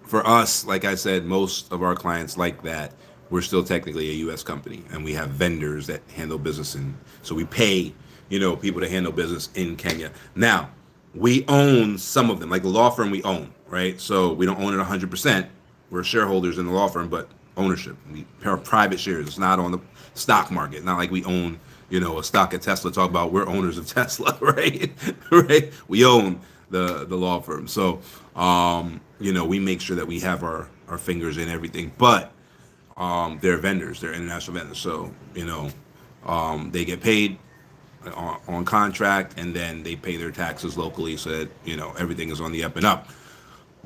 for us, like I said, most of our clients like that. We're still technically a U.S. company, and we have vendors that handle business in. So we pay, you know, people to handle business in Kenya. Now, we own some of them, like the law firm we own, right? So we don't own it 100%. We're shareholders in the law firm, but ownership. We are private shares. It's not on the stock market. Not like we own, you know, a stock at Tesla. Talk about we're owners of Tesla, right? Right? We own the law firm. So, you know, we make sure that we have our fingers in everything, but they're vendors, they're international vendors. So, you know, they get paid on contract, and then they pay their taxes locally, so that, you know, everything is on the up and up.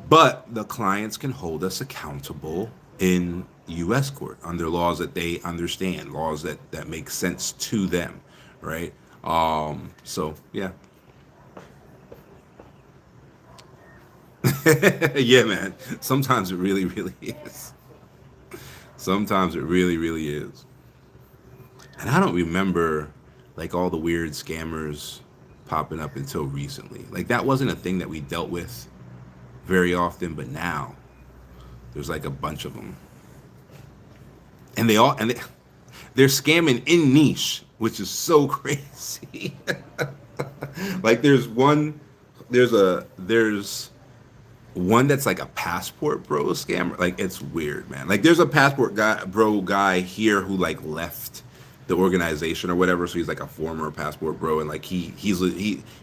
But the clients can hold us accountable in U.S. court under laws that they understand, laws that make sense to them, right? So, yeah. Yeah, man. Sometimes it really, really is. Sometimes it really, really is. And I don't remember like all the weird scammers popping up until recently. Like that wasn't a thing that we dealt with very often, but now there's like a bunch of them. And they're scamming in niche, which is so crazy. Like there's one that's like a passport bro scammer. Like it's weird, man. Like there's a passport guy here who like left the organization or whatever, so he's like a former passport bro, and like he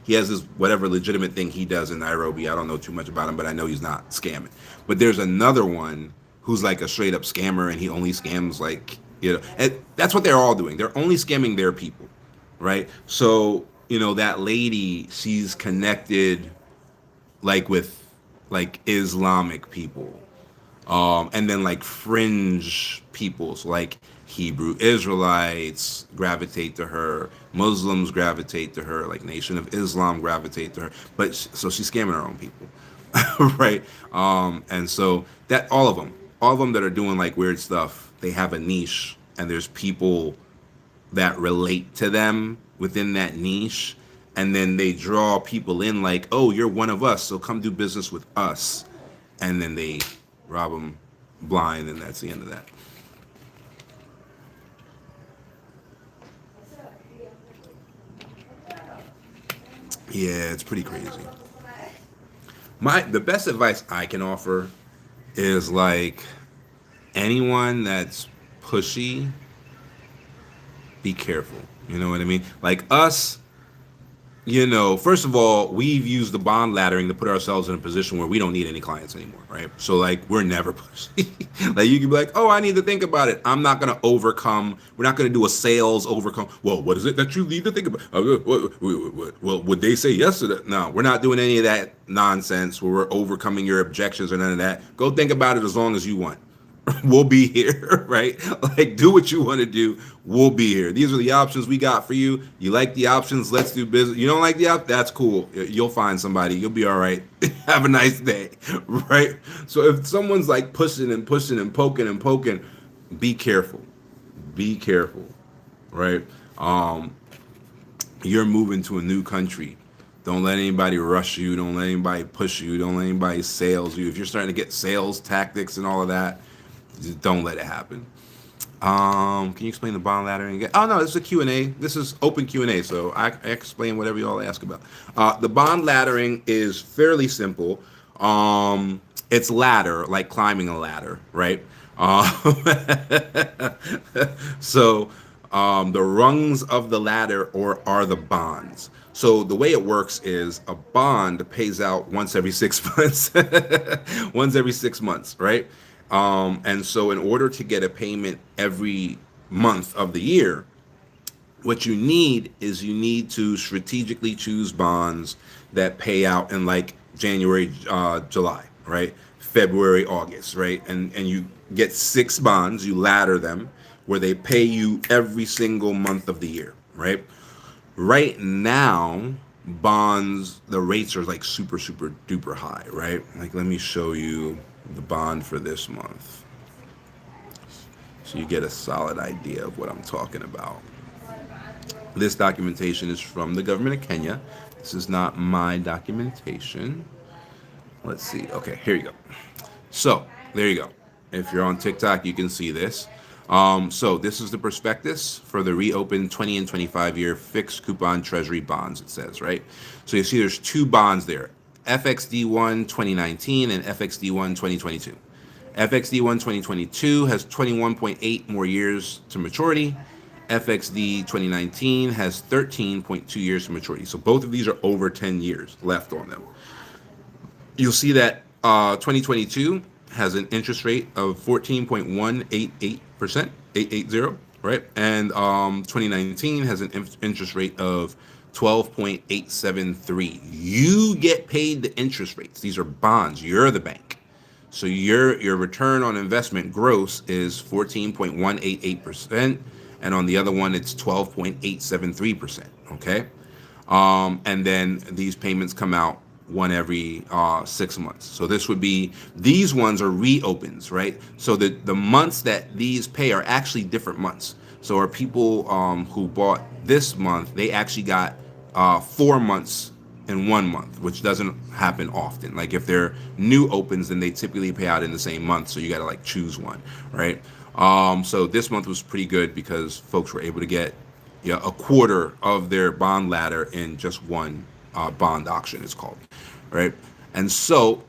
has this whatever legitimate thing he does in Nairobi. I don't know too much about him, but I know he's not scamming. But there's another one who's like a straight up scammer, and he only scams like, you know, and that's what they're all doing. They're only scamming their people, right? So, you know, that lady, she's connected like with like Islamic people, and then like fringe peoples like Hebrew Israelites gravitate to her, Muslims gravitate to her, like Nation of Islam gravitate to her. But so she's scamming her own people, right? And so that all of them that are doing like weird stuff, they have a niche, and there's people that relate to them within that niche, and then they draw people in like, oh, you're one of us, so come do business with us, and then they rob them blind, and that's the end of that. Yeah, it's pretty crazy. The best advice I can offer is like anyone that's pushy, be careful. You know what I mean? Like us, First of all, we've used the bond laddering to put ourselves in a position where we don't need any clients anymore, right? So like we're never pushing. Like you can be like, oh, I need to think about it. I'm not gonna overcome. We're not gonna do a sales overcome. Well, what is it that you need to think about? Well, would they say yes to that? No, we're not doing any of that nonsense where we're overcoming your objections or none of that. Go think about it as long as you want. We'll be here, right? Like, do what you want to do. We'll be here. These are the options we got for you. You like the options? Let's do business. You don't like the options? That's cool. You'll find somebody. You'll be all right. Have a nice day, right? So if someone's like pushing and pushing and poking, be careful. Be careful, right? You're moving to a new country. Don't let anybody rush you. Don't let anybody push you. Don't let anybody sales you. If you're starting to get sales tactics and all of that, just don't let it happen. Can you explain the bond ladder again? Oh no, this is a Q&A. This is open Q&A, so I explain whatever you all ask about. The bond laddering is fairly simple. It's ladder, like climbing a ladder, right? So the rungs of the ladder or are the bonds. So the way it works is a bond pays out once every 6 months, once every 6 months, right? And so in order to get a payment every month of the year, what you need is you need to strategically choose bonds that pay out in like January, July, right? February, August, right? And you get 6 bonds, you ladder them where they pay you every single month of the year, right? Right now, bonds, the rates are like super, super duper high, right? Like, let me show you the bond for this month so you get a solid idea of what I'm talking about. This documentation is from the government of Kenya. This is not my documentation. Let's see. Okay, here you go. So there you go. If you're on TikTok, you can see this. So this is the prospectus for the reopened 20 and 25-year fixed coupon treasury bonds, it says, right? So you see there's 2 bonds there, FXD1 2019 and FXD1 2022. FXD1 2022 has 21.8 more years to maturity. FXD 2019 has 13.2 years to maturity. So both of these are over 10 years left on them. You'll see that 2022 has an interest rate of 14.188%, 880, right? And 2019 has an interest rate of 12.873. You get paid the interest rates. These are bonds. You're the bank. So your return on investment gross is 14.188%, and on the other one it's 12.873%. Okay, and then these payments come out one every 6 months. So this would be, these ones are reopens, right? So the months that these pay are actually different months. So our people who bought this month, they actually got 4 months in 1 month, which doesn't happen often. Like if they're new opens, then they typically pay out in the same month. So you got to like choose one, right? So this month was pretty good because folks were able to get a quarter of their bond ladder in just one bond auction, it's called, right? And so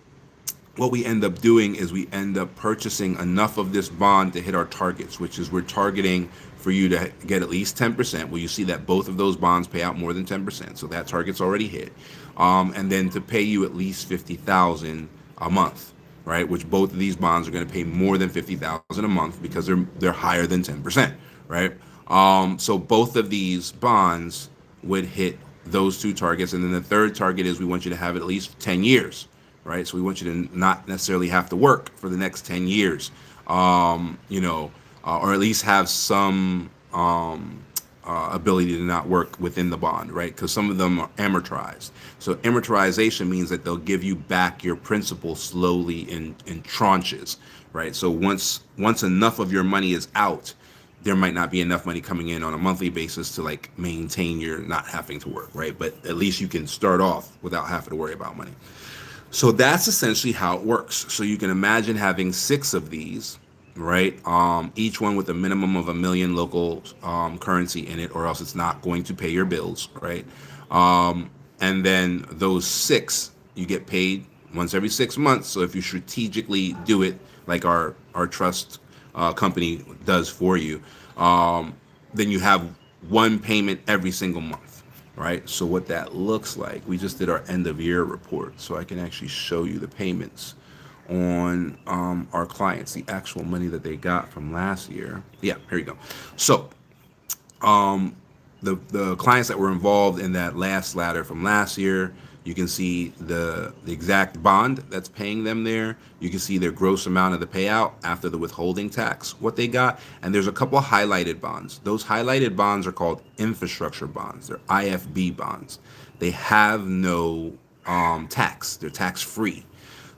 what we end up doing is we end up purchasing enough of this bond to hit our targets, which is we're targeting for you to get at least 10%. Well, you see that both of those bonds pay out more than 10%, so that target's already hit. And then to pay you at least $50,000 a month, right? Which both of these bonds are going to pay more than $50,000 a month because they're higher than 10%, right? So both of these bonds would hit those 2 targets, and then the third target is we want you to have at least 10 years, right? So we want you to not necessarily have to work for the next 10 years, or at least have some ability to not work within the bond, right? Because some of them are amortized. So amortization means that they'll give you back your principal slowly in tranches, right? So once enough of your money is out, there might not be enough money coming in on a monthly basis to like maintain your not having to work, right? But at least you can start off without having to worry about money. So that's essentially how it works. So you can imagine having 6 of these, right? Each one with a minimum of $1 million local currency in it, or else it's not going to pay your bills, right? And then those 6, you get paid once every 6 months. So if you strategically do it, like our trust company does for you, then you have one payment every single month, right? So what that looks like, we just did our end of year report, so I can actually show you the payments on our clients, the actual money that they got from last year. Yeah, here you go. So the clients that were involved in that last ladder from last year, you can see the exact bond that's paying them there. You can see their gross amount of the payout after the withholding tax, what they got. And there's a couple of highlighted bonds. Those highlighted bonds are called infrastructure bonds. They're IFB bonds. They have no tax. They're tax free.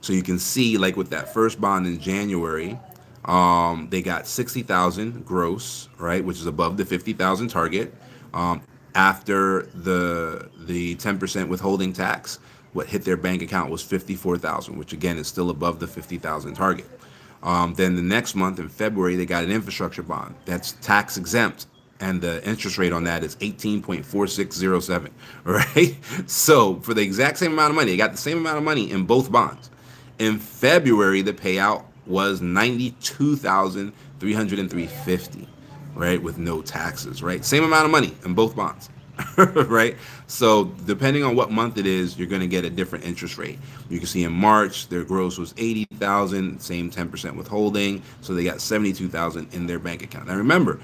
So you can see, like with that first bond in January, they got 60,000 gross, right, which is above the 50,000 target. After the 10% withholding tax, what hit their bank account was 54,000, which again is still above the 50,000 target. Then the next month in February, they got an infrastructure bond that's tax exempt, and the interest rate on that is 18.4607, right? So for the exact same amount of money, they got the same amount of money in both bonds. In February, the payout was 92,303.50, right, with no taxes, right? Same amount of money in both bonds, right? So depending on what month it is, you're going to get a different interest rate. You can see in March their gross was 80,000, same 10% withholding, so they got 72,000 in their bank account. Now remember,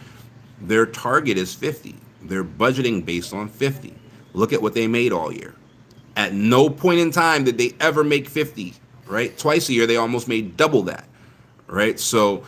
their target is 50. They're budgeting based on 50. Look at what they made all year. At no point in time did they ever make 50, right? Twice a year they almost made double that, right? So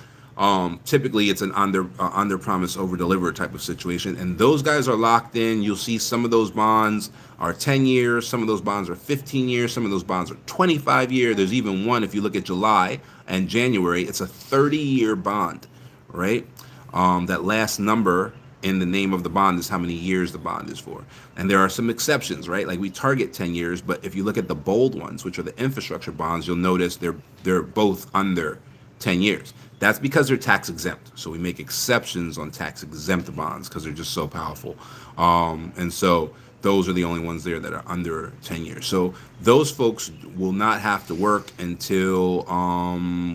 typically it's an under promise over deliver type of situation, and those guys are locked in. You'll see some of those bonds are 10 years, some of those bonds are 15 years, some of those bonds are 25 year. There's even one, if you look at July and January, it's a 30-year bond, right? That last number in the name of the bond is how many years the bond is for. And there are some exceptions, right? Like we target 10 years, but if you look at the bold ones, which are the infrastructure bonds, you'll notice they're both under 10 years. That's because they're tax exempt. So we make exceptions on tax exempt bonds because they're just so powerful. And so those are the only ones there that are under 10 years. So those folks will not have to work until,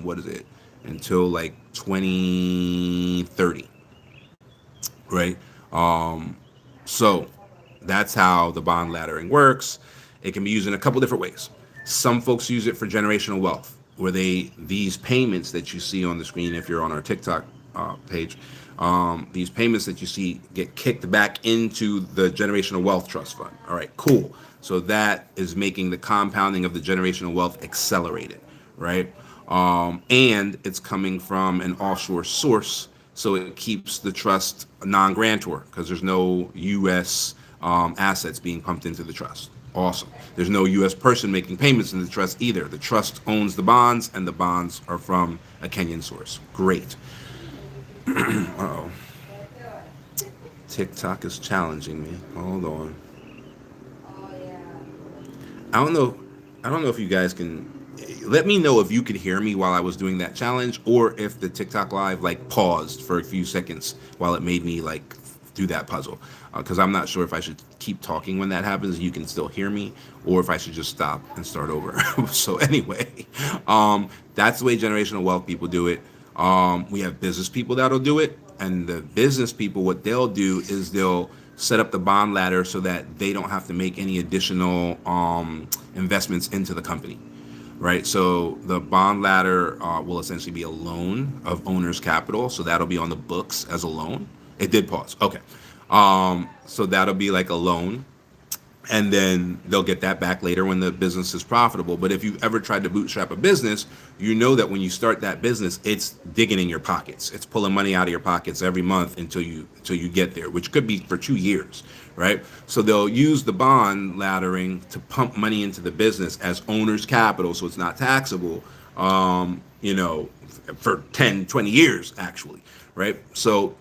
what is it? Until like 2030, right? So that's how the bond laddering works. It can be used in a couple different ways. Some folks use it for generational wealth, where these payments that you see on the screen, if you're on our TikTok page, these payments that you see get kicked back into the generational wealth trust fund. All right, cool. So that is making the compounding of the generational wealth accelerated, right? And it's coming from an offshore source, so it keeps the trust non-grantor because there's no U.S. Assets being pumped into the trust. Awesome. There's no U.S. person making payments in the trust either. The trust owns the bonds, and the bonds are from a Kenyan source. Great. Uh-oh. TikTok is challenging me. Hold on. I don't know. I don't know if you guys can let me know if you could hear me while I was doing that challenge, or if the TikTok live like paused for a few seconds while it made me like do that puzzle. Because I'm not sure if I should keep talking when that happens and you can still hear me, or if I should just stop and start over. So anyway, that's the way generational wealth people do it. We have business people that'll do it, and the business people, what they'll do is they'll set up the bond ladder so that they don't have to make any additional investments into the company, right? So the bond ladder will essentially be a loan of owner's capital, so that'll be on the books as a loan. It did pause. Okay. So that'll be like a loan, and then they'll get that back later when the business is profitable. But if you've ever tried to bootstrap a business, you know that when you start that business, it's digging in your pockets. It's pulling money out of your pockets every month until you get there, which could be for 2 years, right? So they'll use the bond laddering to pump money into the business as owner's capital, so it's not taxable, for 10, 20 years actually, right? So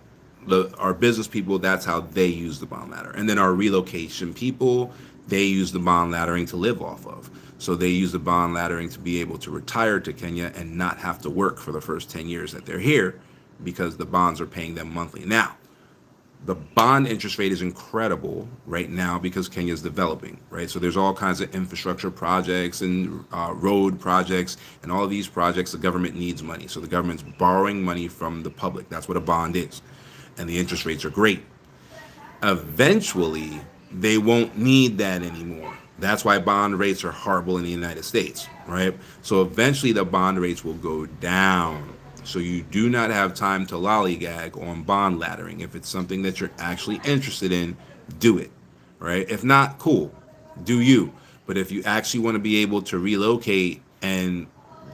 our business people, that's how they use the bond ladder. And then our relocation people, they use the bond laddering to live off of. So they use the bond laddering to be able to retire to Kenya and not have to work for the first 10 years that they're here, because the bonds are paying them monthly. Now, the bond interest rate is incredible right now because Kenya is developing, right? So there's all kinds of infrastructure projects and road projects, and all of these projects, the government needs money. So the government's borrowing money from the public. That's what a bond is. And the interest rates are great. Eventually, they won't need that anymore. That's why bond rates are horrible in the United States, right? So eventually the bond rates will go down. So you do not have time to lollygag on bond laddering. If it's something that you're actually interested in, do it, right? If not, cool, do you. But if you actually want to be able to relocate and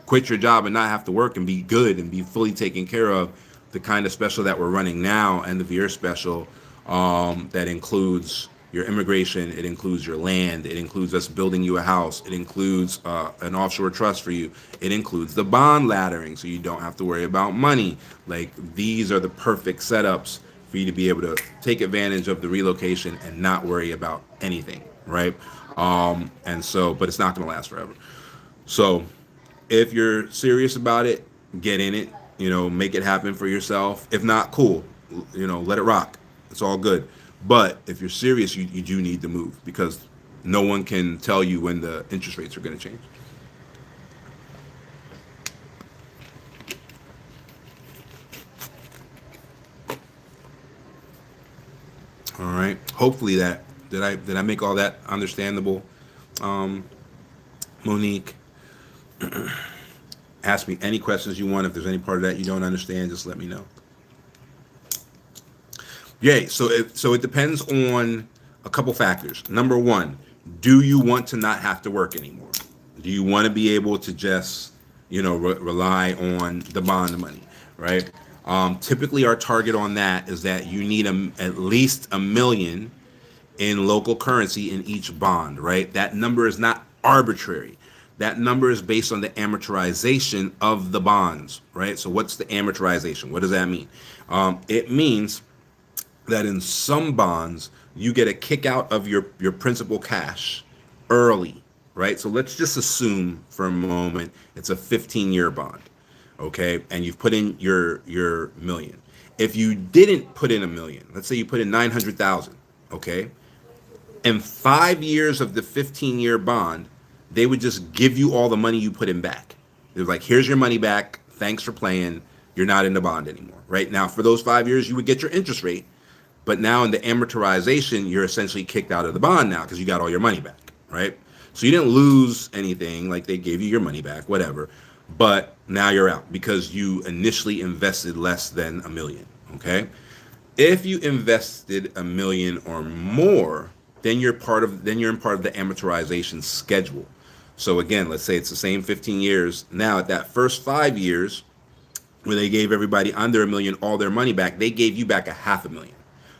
quit your job and not have to work and be good and be fully taken care of, the kind of special that we're running now, end of year special, that includes your immigration, it includes your land, it includes us building you a house, it includes an offshore trust for you, it includes the bond laddering so you don't have to worry about money. Like, these are the perfect setups for you to be able to take advantage of the relocation and not worry about anything, right? And so, but it's not going to last forever. So if you're serious about it, get in it, make it happen for yourself. If not, cool, let it rock. It's all good. But if you're serious, you do need to move, because no one can tell you when the interest rates are going to change. All right. Hopefully that did I make all that understandable? Um, Monique, ask me any questions you want. If there's any part of that you don't understand, just let me know. Yay. So it depends on a couple factors. Number one, do you want to not have to work anymore? Do you want to be able to just, rely on the bond money, right? Typically, our target on that is that you need at least $1 million in local currency in each bond, right? That number is not arbitrary. That number is based on the amortization of the bonds, right? So what's the amortization? What does that mean? It means that in some bonds, you get a kick out of your principal cash early, right? So let's just assume for a moment it's a 15-year bond, okay? And you've put in your million. If you didn't put in $1 million, let's say you put in 900,000, okay? In 5 years of the 15-year bond, they would just give you all the money you put in back. They're like, here's your money back. Thanks for playing. You're not in the bond anymore, right? Now, for those 5 years, you would get your interest rate. But now in the amortization, you're essentially kicked out of the bond now because you got all your money back, right? So you didn't lose anything, like they gave you your money back, whatever. But now you're out because you initially invested less than $1 million, okay? If you invested $1 million or more, then you're in part of the amortization schedule. So again, let's say it's the same 15 years. Now at that first 5 years, where they gave everybody under $1 million all their money back, they gave you back $500,000.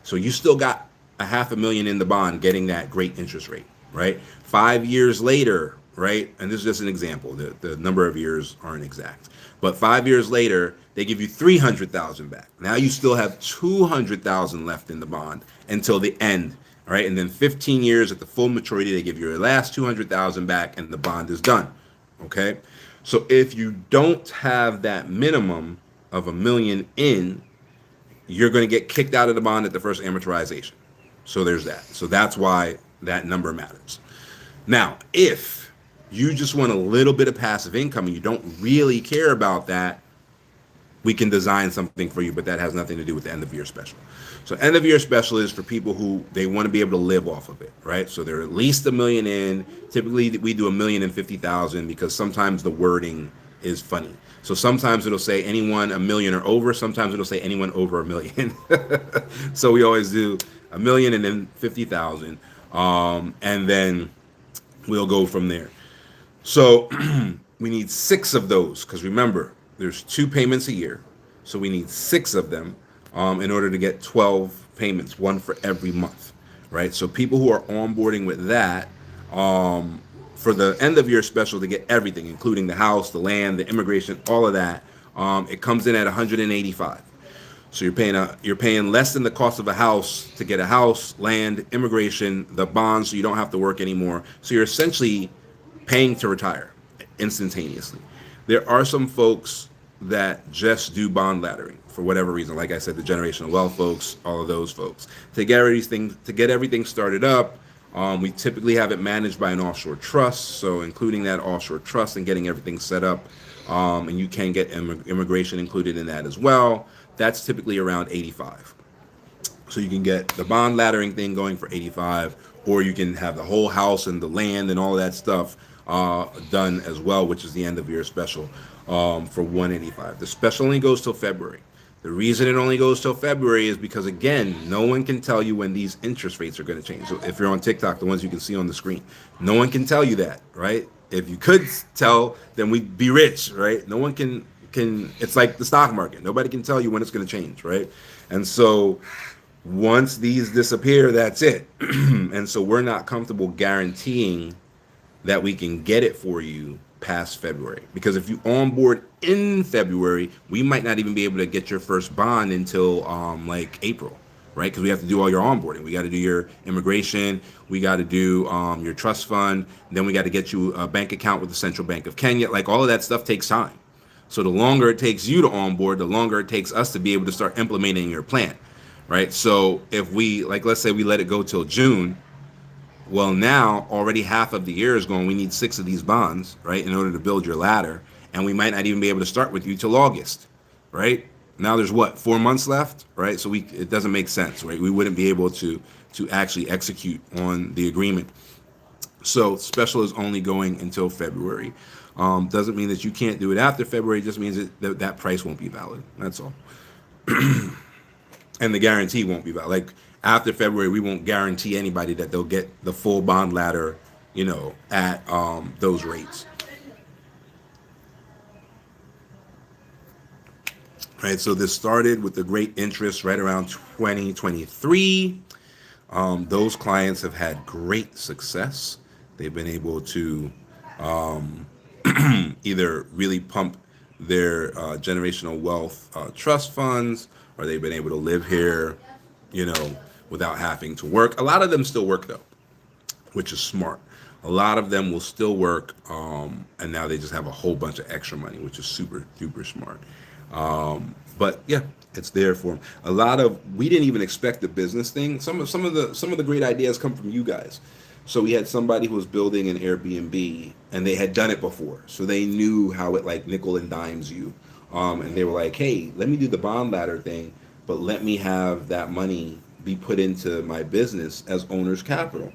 So you still got $500,000 in the bond, getting that great interest rate, right? 5 years later, right? And this is just an example. The number of years aren't exact, but 5 years later, they give you 300,000 back. Now you still have 200,000 left in the bond until the end, right? And then 15 years at the full maturity, they give you your last 200,000 back, and the bond is done. Okay. So if you don't have that minimum of $1 million in, you're going to get kicked out of the bond at the first amortization. So there's that. So that's why that number matters. Now, if you just want a little bit of passive income and you don't really care about that, we can design something for you, but that has nothing to do with the end of year special. So end of year special is for people who they want to be able to live off of it, right? So they're at least $1 million in. Typically we do $1,050,000 because sometimes the wording is funny. So sometimes it'll say anyone $1 million or over. Sometimes it'll say anyone over $1 million. So we always do $1 million and then 50,000. And then we'll go from there. So we need 6 of those, because remember, there's 2 payments a year. So we need 6 of them in order to get 12 payments, 1 for every month, right? So people who are onboarding with that, for the end of year special, to get everything, including the house, the land, the immigration, all of that, it comes in at $185. So you're paying less than the cost of a house to get a house, land, immigration, the bonds, so you don't have to work anymore. So you're essentially paying to retire instantaneously. There are some folks that just do bond laddering for whatever reason. Like I said, the generational wealth folks, all of those folks. To get everything started up, we typically have it managed by an offshore trust. So including that offshore trust and getting everything set up, and you can get immigration included in that as well. That's typically around $85. So you can get the bond laddering thing going for 85, or you can have the whole house and the land and all that stuff done as well, which is the end of year special for 185. The special only goes till February. The reason it only goes till February is because, again, no one can tell you when these interest rates are going to change. So if you're on TikTok, the ones you can see on the screen, no one can tell you that, right? If you could tell, then we'd be rich, right? No one can. It's like the stock market. Nobody can tell you when it's going to change, right? And so once these disappear, that's it. And so we're not comfortable guaranteeing that we can get it for you past February. Because if you onboard in February, we might not even be able to get your first bond until like April, right? Because we have to do all your onboarding. We got to do your immigration. We got to do your trust fund. Then we got to get you a bank account with the Central Bank of Kenya. Like all of that stuff takes time. So the longer it takes you to onboard, the longer it takes us to be able to start implementing your plan, right? So if we, like, let's say we let it go till June, well, now already half of the year is gone. We need 6 of these bonds, right, in order to build your ladder. And we might not even be able to start with you till August, right? Now there's what, 4 months left, right? So it doesn't make sense, right? We wouldn't be able to actually execute on the agreement. So special is only going until February. Doesn't mean that you can't do it after February. It just means that price won't be valid. That's all. And the guarantee won't be valid. Like after February, we won't guarantee anybody that they'll get the full bond ladder, at those rates. Right. So this started with the great interest right around 2023. Those clients have had great success. They've been able to either really pump their generational wealth trust funds, or they've been able to live here, without having to work. A lot of them still work though, which is smart. A lot of them will still work, and now they just have a whole bunch of extra money, which is super, super smart. But yeah, it's there for them. We didn't even expect the business thing. Some of the great ideas come from you guys. So we had somebody who was building an Airbnb, and they had done it before, so they knew how it like nickel and dimes you. And they were like, "Hey, let me do the bond ladder thing, but let me have that money be put into my business as owner's capital,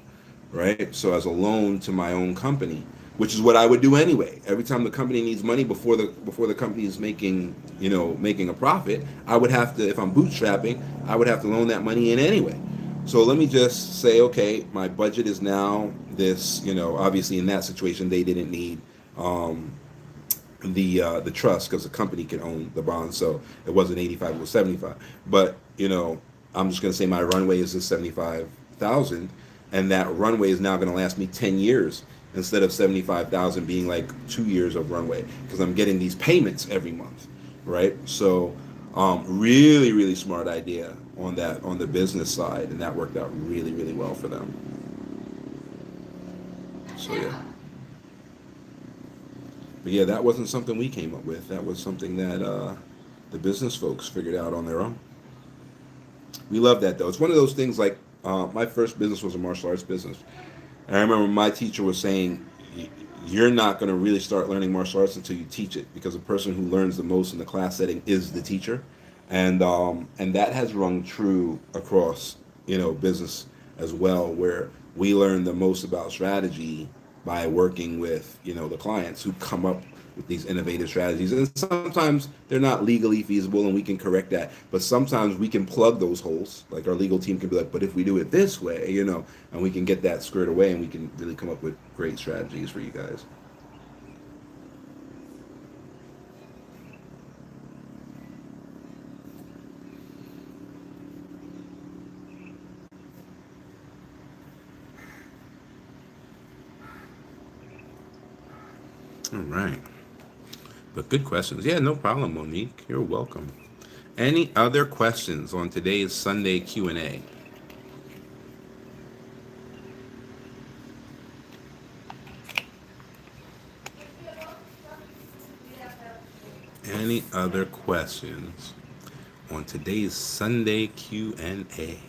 right? So as a loan to my own company, which is what I would do anyway. Every time the company needs money before the company is making a profit, I would have to, if I'm bootstrapping, I would have to loan that money in anyway. So let me just say, okay, my budget is now this. Obviously in that situation they didn't need the trust because the company can own the bond, so it wasn't 85, it was 75. But I'm just going to say my runway is this 75,000, and that runway is now going to last me 10 years instead of 75,000 being like 2 years of runway, because I'm getting these payments every month, right? So really, really smart idea on the business side, and that worked out really, really well for them. So yeah. But yeah, that wasn't something we came up with. That was something that the business folks figured out on their own. We love that though. It's one of those things like my first business was a martial arts business. And I remember my teacher was saying, you're not going to really start learning martial arts until you teach it, because the person who learns the most in the class setting is the teacher. And that has rung true across, business as well, where we learn the most about strategy by working with, the clients who come up with these innovative strategies. And sometimes they're not legally feasible and we can correct that. But sometimes we can plug those holes. Like our legal team can be like, but if we do it this way, and we can get that squared away, and we can really come up with great strategies for you guys. All right. But good questions. Yeah, no problem, Monique. You're welcome. Any other questions on today's Sunday Q&A? Any other questions on today's Sunday Q&A?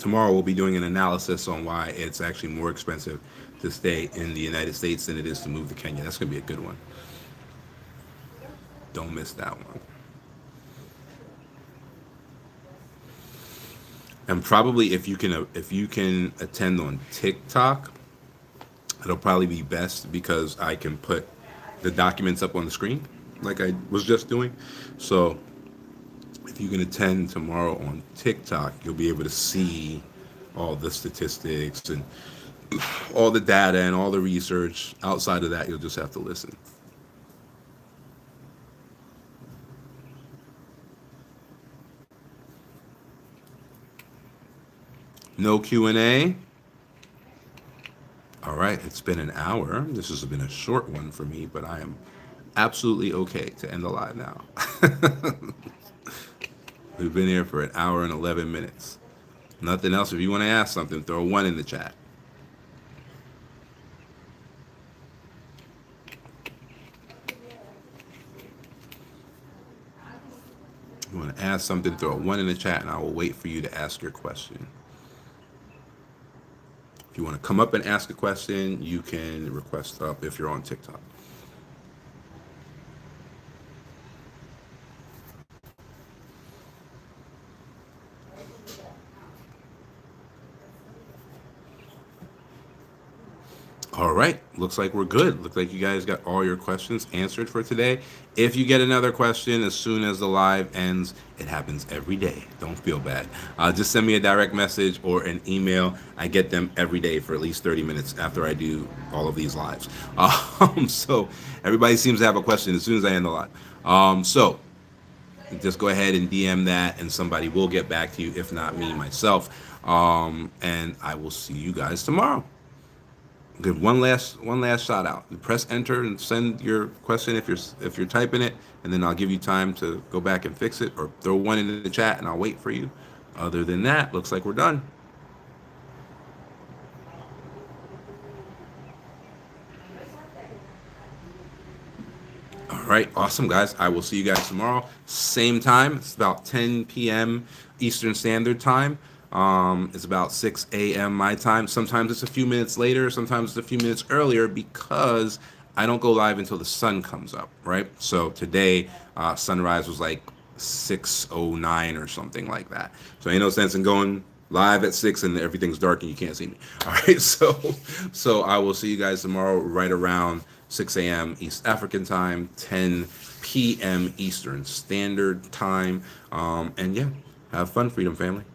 tomorrow we'll be doing an analysis on why it's actually more expensive to stay in the United States than it is to move to Kenya. That's going to be a good one. Don't miss that one. And probably if you can attend on TikTok, it'll probably be best because I can put the documents up on the screen like I was just doing. So if you can attend tomorrow on TikTok, you'll be able to see all the statistics and all the data and all the research. Outside of that, you'll just have to listen. No Q&A. All right, it's been an hour. This has been a short one for me, but I am absolutely okay to end the live now. We've been here for an hour and 11 minutes. Nothing else. If you want to ask something, throw a 1 in the chat. If you want to ask something, throw a 1 in the chat, and I will wait for you to ask your question. If you want to come up and ask a question, you can request up if you're on TikTok. All right, looks like we're good. Looks like you guys got all your questions answered for today. If you get another question as soon as the live ends, it happens every day. Don't feel bad. Just send me a direct message or an email. I get them every day for at least 30 minutes after I do all of these lives. So everybody seems to have a question as soon as I end the live. So just go ahead and DM that, and somebody will get back to you, if not me, myself. And I will see you guys tomorrow. Good. One last shout out. Press enter and send your question if you're typing it, and then I'll give you time to go back and fix it, or throw 1 in the chat and I'll wait for you. Other than that, looks like we're done. All right, awesome guys. I will see you guys tomorrow, same time. It's about 10 p.m. Eastern Standard Time. It's about 6 a.m. my time. Sometimes it's a few minutes later, sometimes it's a few minutes earlier, because I don't go live until the sun comes up, right? So today, sunrise was like 6:09 or something like that. So ain't no sense in going live at 6 and everything's dark and you can't see me. All right, so I will see you guys tomorrow right around 6 a.m. East African time, 10 p.m. Eastern Standard Time. And yeah, have fun, Freedom Family.